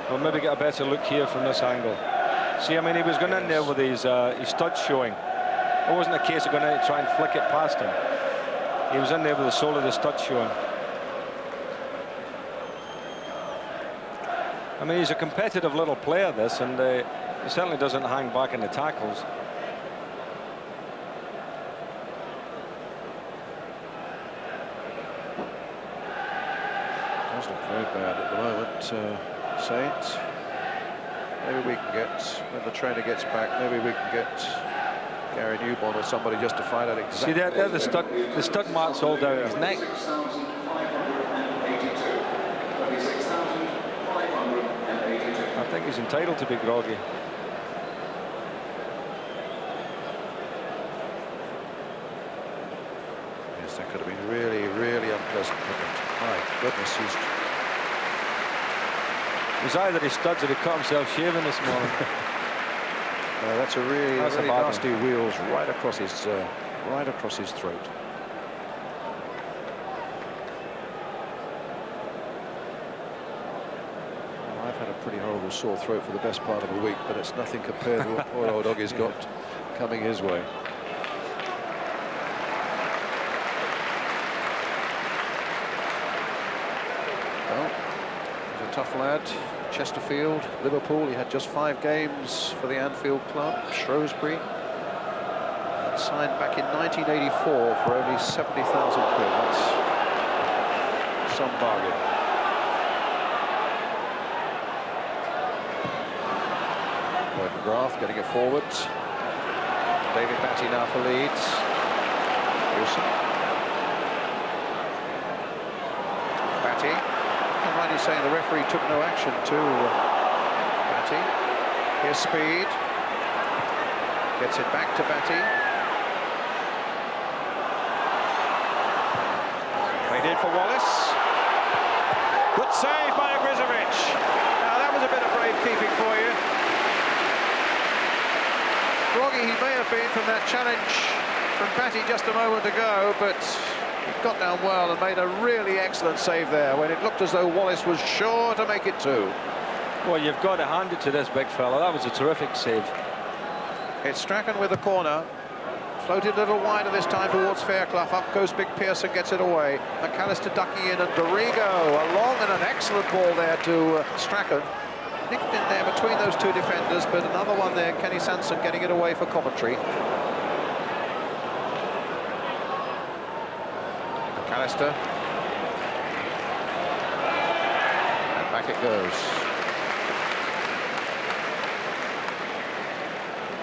We'll maybe get a better look here from this angle. See, I mean, he was going in there with his studs showing. It wasn't a case of going out to try and flick it past him. He was in there with the sole of the studs showing. I mean, he's a competitive little player, this, and he certainly doesn't hang back in the tackles. Does look very bad at the moment, Saints. Maybe we can get, when the trainer gets back, maybe we can get Gary Newborn or somebody just to find out exactly. See, there the stud marks all down his neck. I think he's entitled to be groggy. Yes, that could have been really, really unpleasant. My goodness, It was either his studs or he cut himself shaving this morning. that's a really, That's a really bad nasty wheels right across his throat. Well, I've had a pretty horrible sore throat for the best part of a week, but it's nothing compared to what poor old Oggy's got coming his way. Well, he's a tough lad. Chesterfield, Liverpool. He had just 5 games for the Anfield club. Shrewsbury. And signed back in 1984 for only 70,000 quid. That's some bargain. Lloyd McGrath getting it forward. David Batty now for Leeds. Wilson. Batty. He's saying the referee took no action to Batty. Here's Speed. Gets it back to Batty. Played in for Wallace. Good save by Ogrizovic. Now that was a bit of brave keeping for you. Groggy he may have been from that challenge from Batty just a moment ago, but he got down well and made a really excellent save there when it looked as though Wallace was sure to make it 2. Well, you've got to hand it to this big fella. That was a terrific save. It's Strachan with the corner. Floated a little wider this time towards Fairclough. Up goes Big Pearson, gets it away. McAllister ducking in, and Dorigo, a long and an excellent ball there to Strachan. Nicked in there between those 2 defenders, but another one there, Kenny Sanson getting it away for Coventry. McAllister. And back it goes.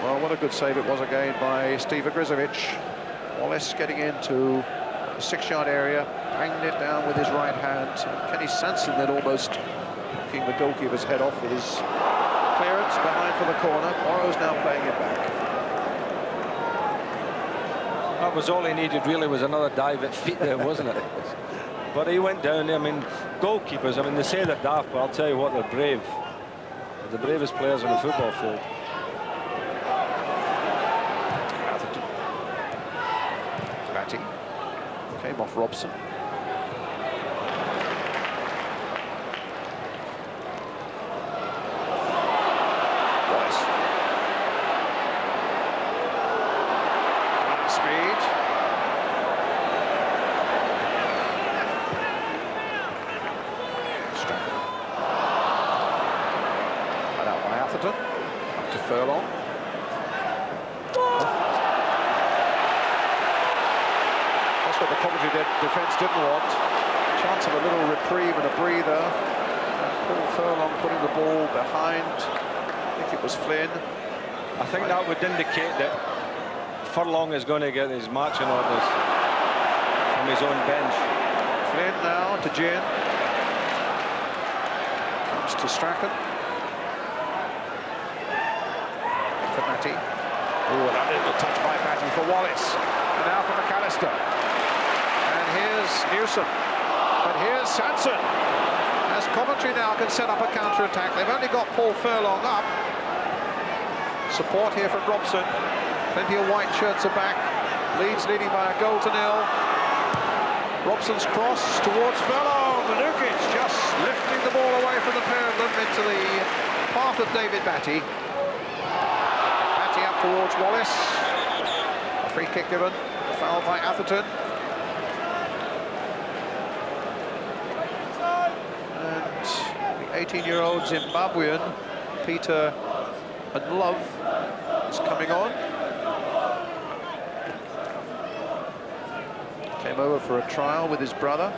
Well, what a good save it was again by Steve Ogrizovic. Wallace getting into the 6-yard area, banged it down with his right hand. And Kenny Sanson then almost knocking the goalkeeper's head off with his clearance behind for the corner. Burrows now playing it back. That was all he needed, really, was another dive at feet there, wasn't it? But he went down. I mean, goalkeepers, I mean, they say they're daft, but I'll tell you what, they're brave. They're the bravest players on the football field. Robson. Wallace. Speed. Stratton. Cut out by Atherton. Up to Furlong. That's what the Coventry defence didn't want. Chance of a little reprieve and a breather. Paul Furlong putting the ball behind. I think it was Flynn. I think that would indicate that Furlong is going to get his marching orders from his own bench. Flynn now to Gin. Comes to Strachan. For Matty. Oh, that little touch by Matty for Wallace. And now for McAllister. And here's Newsom. But here's Sanson. As Coventry now can set up a counter-attack. They've only got Paul Furlong up. Support here from Robson. Plenty of white shirts are back. Leeds leading by a goal to 0. Robson's cross towards Furlong. Lukic just lifting the ball away from the pair of them into the path of David Batty. Batty up towards Wallace. A free kick given. A foul by Atherton. And the 18-year-old Zimbabwean, Peter Love, is coming on. Came over for a trial with his brother,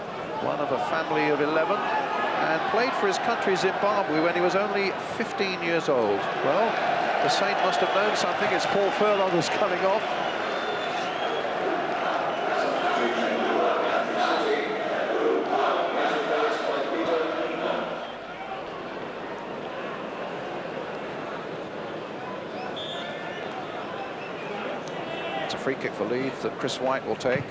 one of a family of 11, and played for his country, Zimbabwe, when he was only 15 years old. Well, the Saint must have known something as Paul Furlong was coming off. It's a free kick for Leeds that Chris White will take.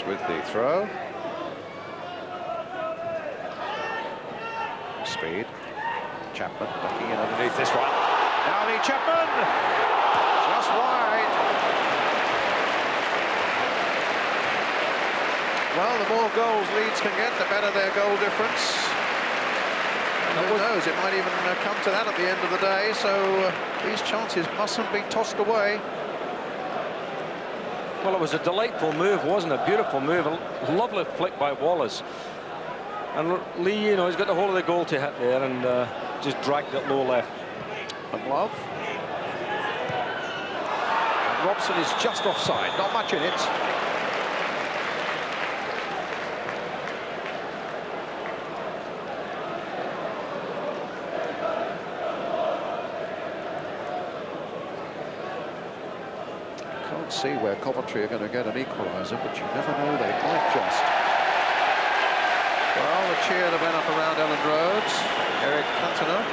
With the throw. Speed. Chapman ducking in underneath this one. Now Lee Chapman! Just wide. Well, the more goals Leeds can get, the better their goal difference. And who knows, it might even come to that at the end of the day, so these chances mustn't be tossed away. Well, it was a delightful move, wasn't it? A beautiful move, a lovely flick by Wallace. And Lee, you know, he's got the whole of the goal to hit there and just dragged it low left. And Love. And Robson is just offside, not much in it. See where Coventry are going to get an equaliser, but you never know, they might just. Well, the cheer that went up around Ellen Roads. Eric Cantona,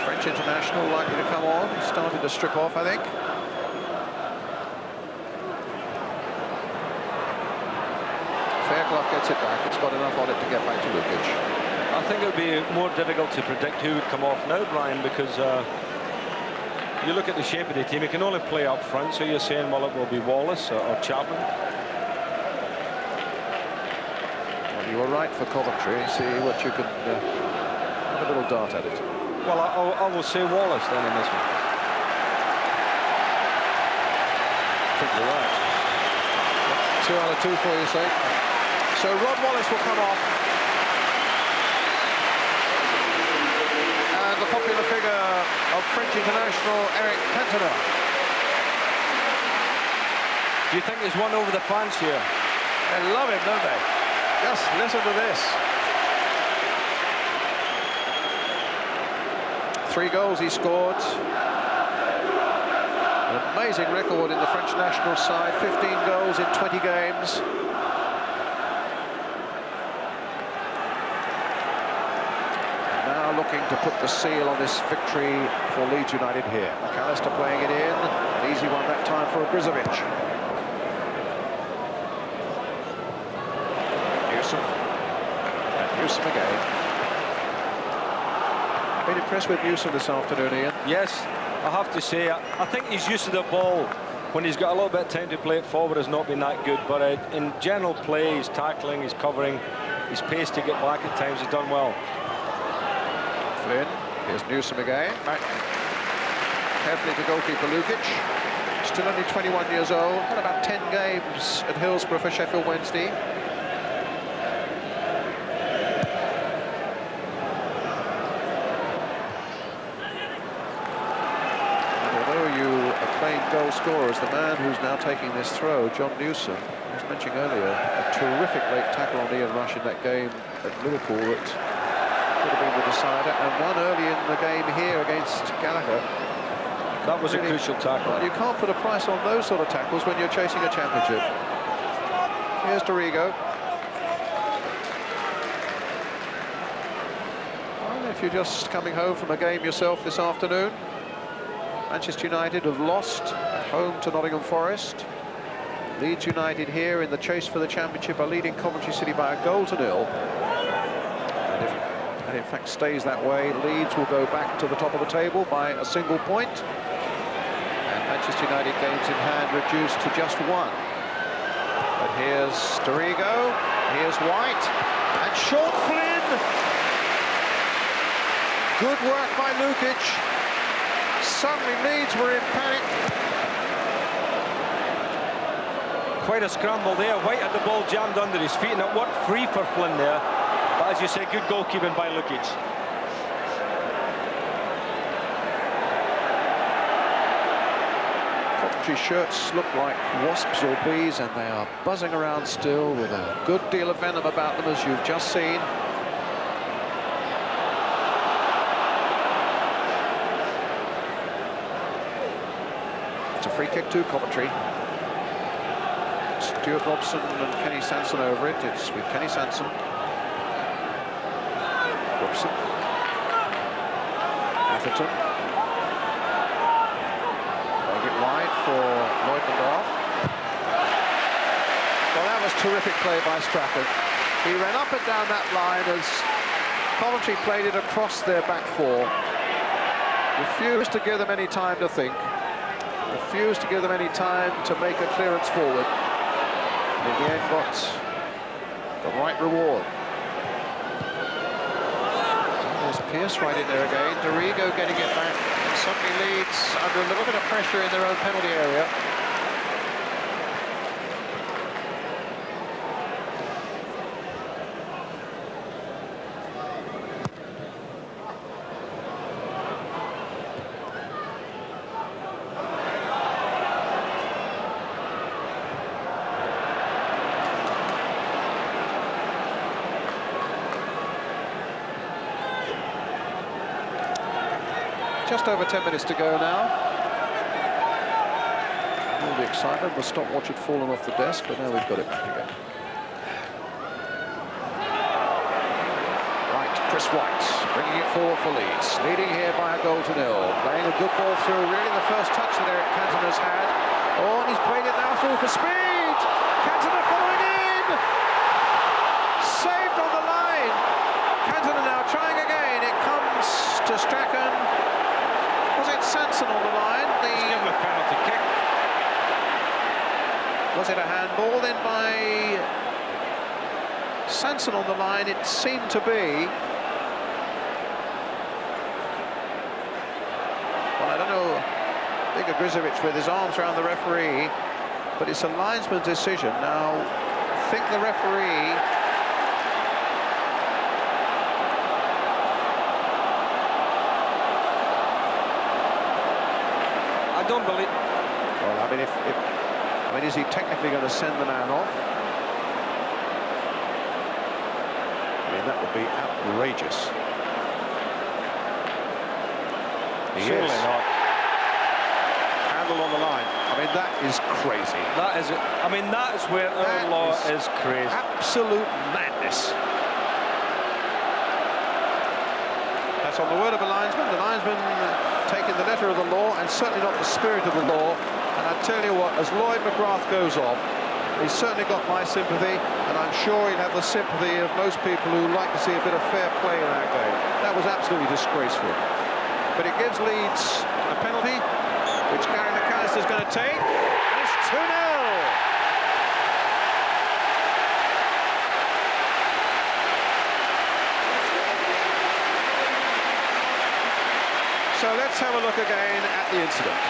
French international, likely to come on. Started to strip off, I think. Fairclough gets it back. It's got enough on it to get back to Lukic. I think it would be more difficult to predict who would come off now, Brian, because you look at the shape of the team, you can only play up front, so you're saying, well, it will be Wallace or Chapman. Well, you were right for Coventry. See what you can have a little dart at it. Well, I will say Wallace then in this one. I think you're right. 2 out of 2 for your sake. So Rod Wallace will come off. And the popular figure of French international Eric Cantona. Do you think there's one over the fans here? They love him, don't they? Just listen to this. 3 goals he scored. An amazing record in the French national side. 15 goals in 20 games. Now looking to put the seal on this victory for Leeds United here. McAllister playing it in. An easy one that time for Brizovic. Newsom. And Newsom again. Been impressed with Newsom this afternoon, Ian. Yes, I have to say, I think his use of the ball when he's got a little bit of time to play it forward has not been that good, but in general play, his tackling, his covering, his pace to get back at times, he's done well. Flynn, here's Newsom again, back carefully to goalkeeper Lukic. Still only 21 years old, had about 10 games at Hillsborough for Sheffield Wednesday. And although you are playing goal scorers, the man who's now taking this throw, John Newsom, I was mentioning earlier, a terrific late tackle on Ian Rush in that game at Liverpool that could have been the decider, and one early in the game here against Gallagher. That was really a crucial tackle. Well, you can't put a price on those sort of tackles when you're chasing a championship. Here's Dorigo. Well, if you're just coming home from a game yourself this afternoon, Manchester United have lost at home to Nottingham Forest. Leeds United here in the chase for the championship are leading Coventry City by a 1-0. And if it in fact stays that way, Leeds will go back to the top of the table by a single point. Manchester United games in hand reduced to just 1. But here's Dorigo, here's White, and Sean Flynn. Good work by Lukic. Suddenly Leeds were in panic. Quite a scramble there. White had the ball jammed under his feet, and it worked free for Flynn there. But as you say, good goalkeeping by Lukic. Shirts look like wasps or bees, and they are buzzing around still with a good deal of venom about them, as you've just seen. It's a free kick to Coventry. Stuart Robson and Kenny Sanson over it. It's with Kenny Sanson. Robson. Atherton. Wide for Lloyd McGrath. Well, that was terrific play by Strachan. He ran up and down that line as Coventry played it across their back four. Refused to give them any time to think. Refused to give them any time to make a clearance forward. And in the end got the right reward. There's Pearce right in there again. Dorigo getting it back. Suddenly Leeds under a little bit of pressure in their own penalty area. Just over 10 minutes to go now. All the excitement, the stopwatch had fallen off the desk, but now we've got it back again. Right, Chris White bringing it forward for Leeds, leading here by a 0-0. Playing a good ball through, really the first touch that Eric Cantona has had. Oh, and he's played it now through for speed. Cantona following in. Saved on the line. Cantona now trying again. It comes to Strachan. Was it Sanson on the line? Give him a penalty kick. Was it a handball then by Sanson on the line? It seemed to be. Well, I don't know, Igor Grizovic with his arms around the referee, but it's a linesman's decision. Now, I think the referee I don't believe. well, I mean, I mean, is he technically going to send the man off? I mean, that would be outrageous. Surely not. Handle on the line. I mean, that is crazy. That is it. I mean, that is where our law is crazy. Absolute madness. That's on the word of a linesman. The linesman taking the letter of the law and certainly not the spirit of the law. And I tell you what, as Lloyd McGrath goes off, He's certainly got my sympathy, and I'm sure he'll have the sympathy of most people who like to see a bit of fair play in that game. That was absolutely disgraceful. But it gives Leeds a penalty, which Gary McAllister's going to take. And it's 2-0. So let's have a look again at the incident.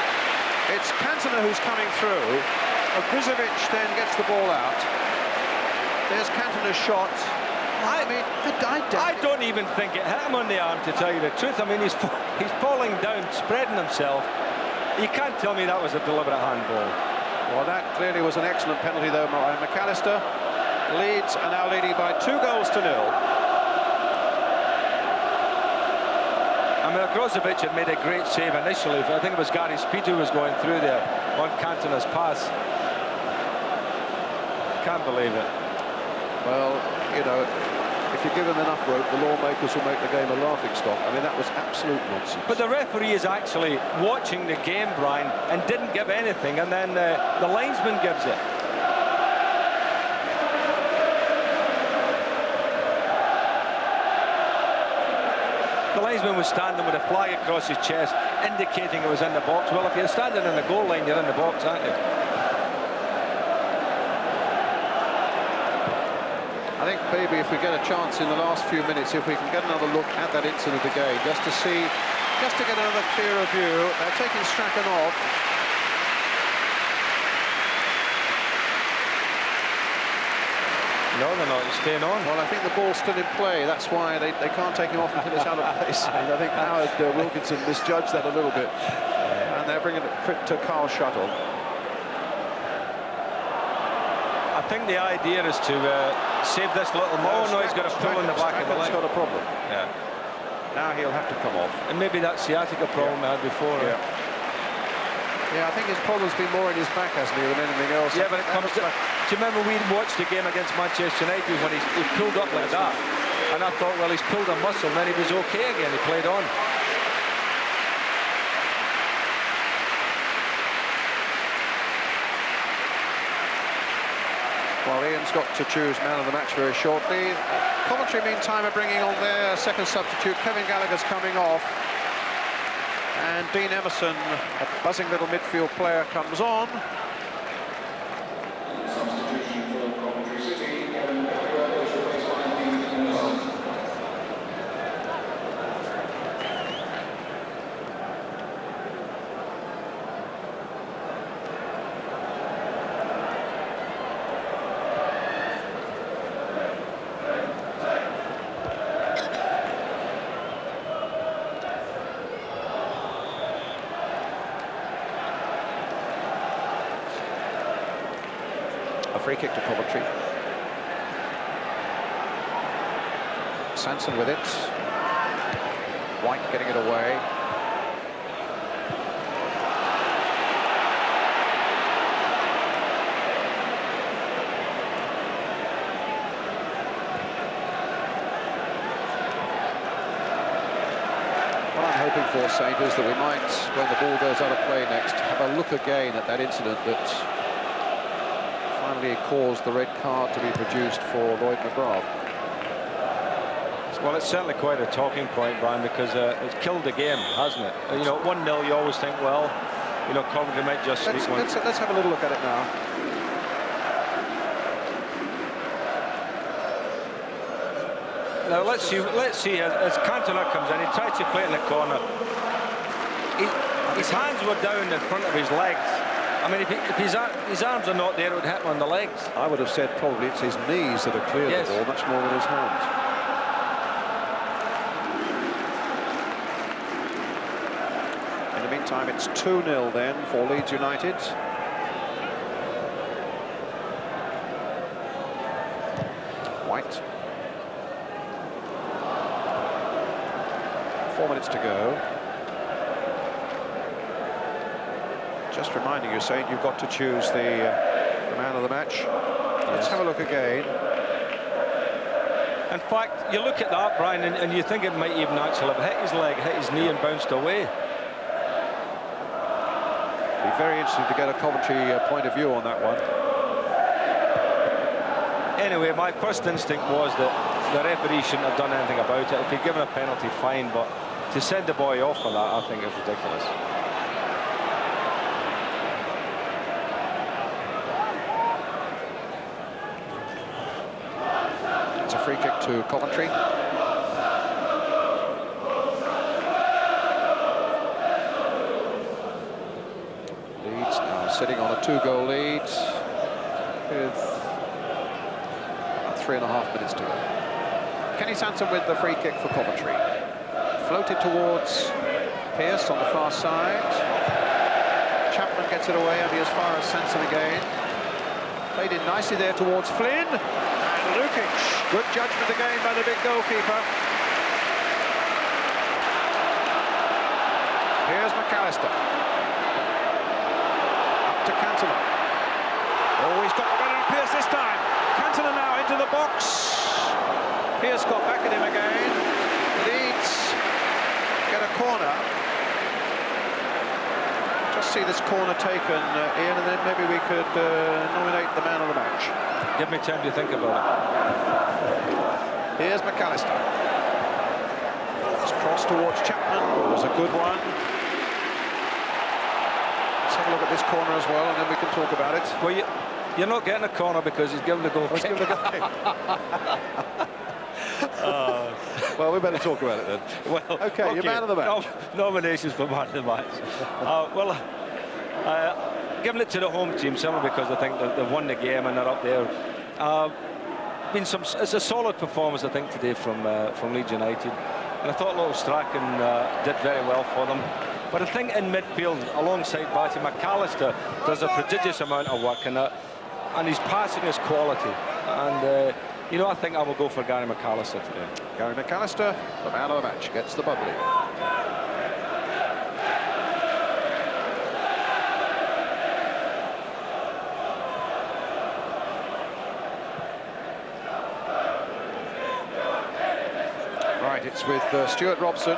It's Cantona who's coming through. Brizovic then gets the ball out. There's Cantona's shot. I don't even think it hit him on the arm, to tell you the truth. I mean, he's falling down, spreading himself. You can't tell me that was a deliberate handball. Well, that clearly was an excellent penalty, though, by McAllister. Leeds are now leading by 2-0. I mean, Brozovic had made a great save initially. I think it was Gary Speed who was going through there on Cantona's pass. Can't believe it. Well, you know, if you give him enough rope, the lawmakers will make the game a laughing stock. I mean, that was absolute nonsense. But the referee is actually watching the game, Brian, and didn't give anything, and then the linesman gives it. The linesman was standing with a flag across his chest, indicating it was in the box. Well, if you're standing in the goal line, you're in the box, aren't you? I think maybe if we get a chance in the last few minutes, if we can get another look at that incident again, just to get another clearer view. They're taking Strachan off. No, they're not. He's staying on. Well, I think the ball's still in play. That's why they can't take him off until it's out of place. And I think Howard Wilkinson misjudged that a little bit. And they're bringing it to Carl Shuttle. I think the idea is to save this little more. No, he's got a pull in the back of the leg. He's got a problem. Yeah. Now he'll have to come off. And maybe that sciatica problem I had before. Yeah, I think his problem's been more in his back, hasn't he, than anything else. Yeah, but it comes to... Do you remember we watched the game against Manchester United when he pulled up like that? And I thought, well, he's pulled a muscle, and then he was okay again. He played on. Well, Ian's got to choose man of the match very shortly. Coventry, meantime, are bringing on their second substitute. Kevin Gallagher's coming off. And Dean Emerson, a buzzing little midfield player, comes on. Free kick to Coventry. Sanson with it. White getting it away. What I'm hoping for, Saint, is that we might, when the ball goes out of play next, have a look again at that incident that finally caused the red card to be produced for Lloyd McGrath. Well, it's certainly quite a talking point, Brian, because it's killed the game, hasn't it? You know, 1-0, you always think, well, you know, Coventry might just sneak one. Let's have a little look at it now. Now, let's see, as Cantona comes in, he tries to play it in the corner. His hands were down in front of his legs. I mean, if his arms are not there, it would hit him on the legs. I would have said probably it's his knees that have cleared the ball, much more than his hands. In the meantime, it's 2-0 then for Leeds United. White. 4 minutes to go. Just reminding you, Saint, you've got to choose the man of the match. Let's have a look again. In fact, you look at that, Brian, and you think it might even actually have hit his leg, hit his knee and bounced away. Be very interesting to get a Coventry point of view on that one. Anyway, my first instinct was that the referee shouldn't have done anything about it. If he'd given a penalty, fine, but to send the boy off for that, I think is ridiculous. It's a free kick to Coventry. Leeds now sitting on a 2-goal lead with about 3.5 minutes to go. Kenny Sansom with the free kick for Coventry. Floated towards Pearce on the far side. Chapman gets it away, and he as far as Sansom again. Played in nicely there towards Flynn. And Lukic, good judgment again by the big goalkeeper. Here's McAllister. Up to Cantona. Oh, he's got the runner on Pearce this time. Cantona now into the box. Pearce got back at him again. Leeds get a corner. Just see this corner taken, Ian, and then maybe we could nominate the man of the match. Give me time to think about it. Here's McAllister. It's crossed towards Chapman. It was a good one. Let's have a look at this corner as well, and then we can talk about it. Well, you're not getting a corner because he's given the goal. He's given the goal kick. Well, we better talk about it then. Well, okay, your man of the match. Nominations for man of the match. Giving it to the home team simply because I think they've won the game and they're up there. It's a solid performance, I think, today from Leeds United. And I thought Little Strachan did very well for them. But I think in midfield, alongside Batty, McAllister does a prodigious amount of work, and his passing is quality. And you know, I think I will go for Gary McAllister today. Gary McAllister, the man of the match, gets the bubbly. Right, it's with Stuart Robson.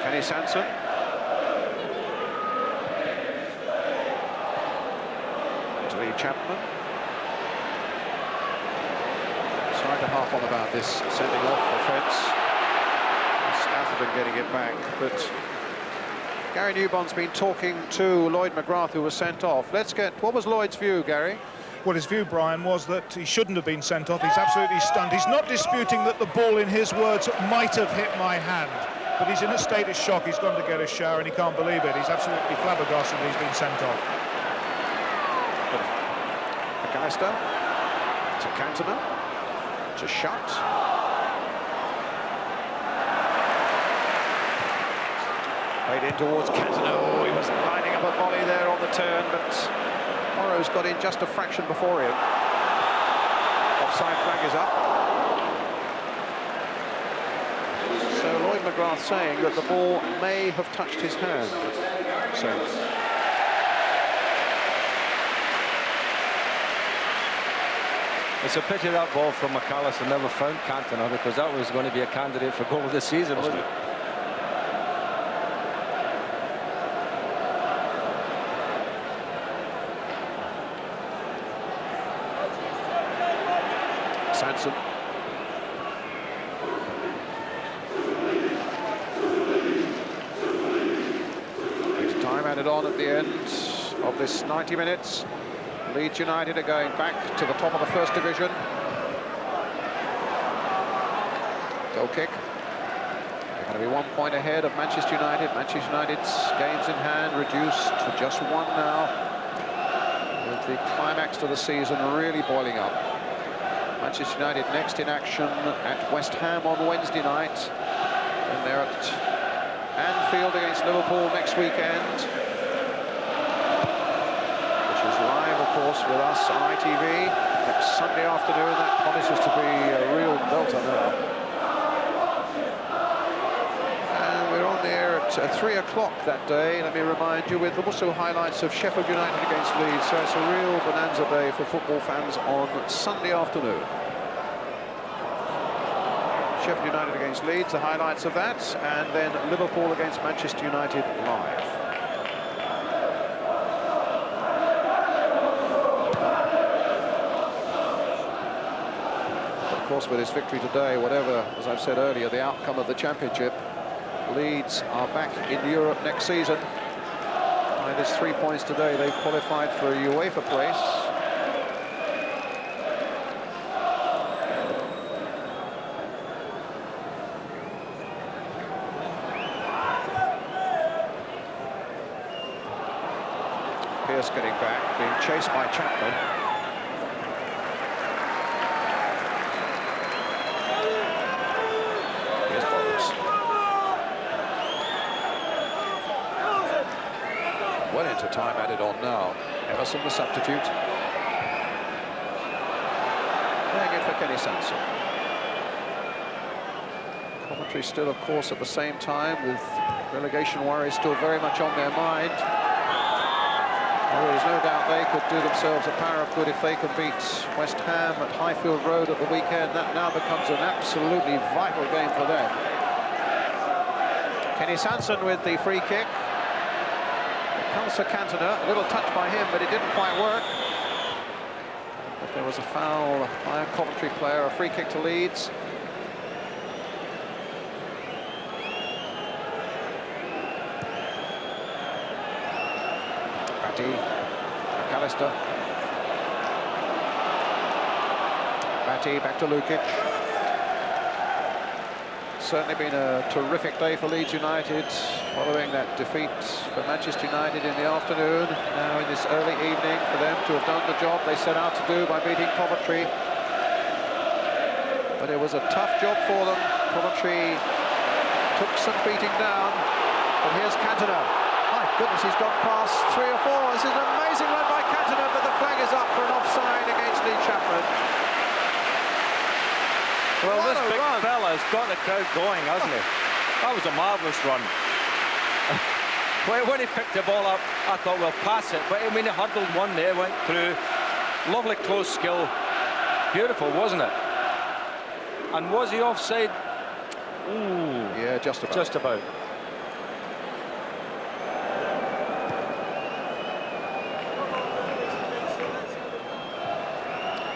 Kenny Sansom. Chapman. Sorry to harp on about this sending off offence. Atherton getting it back, but Gary Newbond's been talking to Lloyd McGrath, who was sent off. Let's get, what was Lloyd's view, Gary? Well, his view, Brian, was that he shouldn't have been sent off. He's absolutely stunned. He's not disputing that the ball, in his words, might have hit my hand, but he's in a state of shock. He's gone to get a shower and he can't believe it. He's absolutely flabbergasted that he's been sent off. McAllister to Cantona, to Shutt. Played in towards Cantona. Oh, he was lining up a volley there on the turn, but Morrow's got in just a fraction before him. Offside flag is up. So Lloyd McGrath saying that the ball may have touched his hand. So it's a pity that ball from McAllister never found Cantona, because that was going to be a candidate for goal of the season, wasn't it? Sansom. There's time added on at the end of this 90 minutes. Leeds United are going back to the top of the First Division. Goal kick. They're going to be 1 point ahead of Manchester United. Manchester United's games in hand reduced to just one now, with the climax to the season really boiling up. Manchester United next in action at West Ham on Wednesday night, and they're at Anfield against Liverpool next weekend, which is live, of course, with us on ITV next Sunday afternoon. That promises to be a real belter now. And we're on there at 3 o'clock that day, let me remind you, with also highlights of Sheffield United against Leeds. So it's a real bonanza day for football fans on Sunday afternoon. Sheffield United against Leeds, the highlights of that, and then Liverpool against Manchester United live. course, with this victory today, whatever, as I've said earlier, the outcome of the championship, Leeds are back in Europe next season. Minus 3 points today, they've qualified for a UEFA place. Pearce getting back, being chased by Chapman. Here's Forrest. Well into time added on now. Everson, the substitute. Playing in for Kenny Sansom. Coventry still, of course, at the same time, with relegation worries still very much on their mind. There is no doubt they could do themselves a power of good if they can beat West Ham at Highfield Road at the weekend. That now becomes an absolutely vital game for them. Kenny Sansom with the free kick. It comes for Cantona. A little touch by him, but it didn't quite work. But there was a foul by a Coventry player, a free kick to Leeds. McAllister. Batty back to Lukic. Certainly been a terrific day for Leeds United following that defeat for Manchester United in the afternoon. Now in this early evening for them to have done the job they set out to do by beating Coventry. But it was a tough job for them. Coventry took some beating down. But here's Cantona. My goodness, he's gone past 3 or 4. This is an amazing run by Cantona, but the flag is up for an offside against Lee Chapman. Well, What this a big run. fella's got the crowd going, hasn't he? That was a marvellous run. When he picked the ball up, I thought, we'll pass it. But I mean, he hurdled one there, went through. Lovely close skill. Beautiful, wasn't it? And was he offside? Ooh. Yeah, just about. Just about.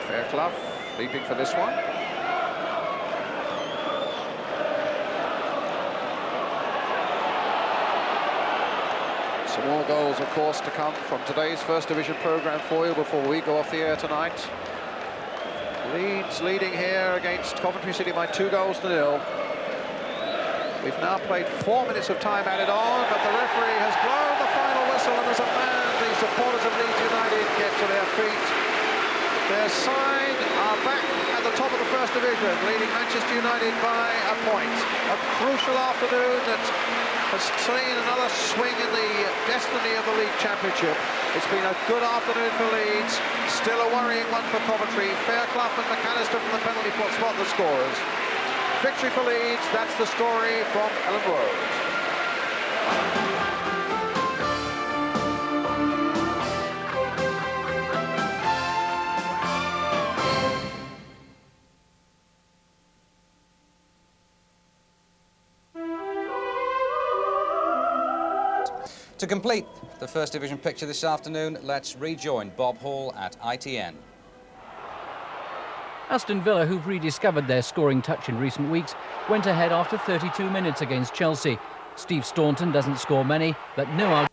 Fairclough leaping for this one. Some more goals, of course, to come from today's First Division programme for you before we go off the air tonight. Leeds leading here against Coventry City by 2-0. We've now played 4 minutes of time added on, but the referee has blown the final whistle, and as a man, the supporters of Leeds United get to their feet. Their side are back at the top of the First Division, leading Manchester United by a point. A crucial afternoon that has seen another swing in the destiny of the League Championship. It's been a good afternoon for Leeds, still a worrying one for Coventry. Fairclough and McAllister from the penalty spot the scorers. Victory for Leeds, that's the story from Ellen Road. To complete the First Division picture this afternoon, let's rejoin Bob Hall at ITN. Aston Villa, who've rediscovered their scoring touch in recent weeks, went ahead after 32 minutes against Chelsea. Steve Staunton doesn't score many, but no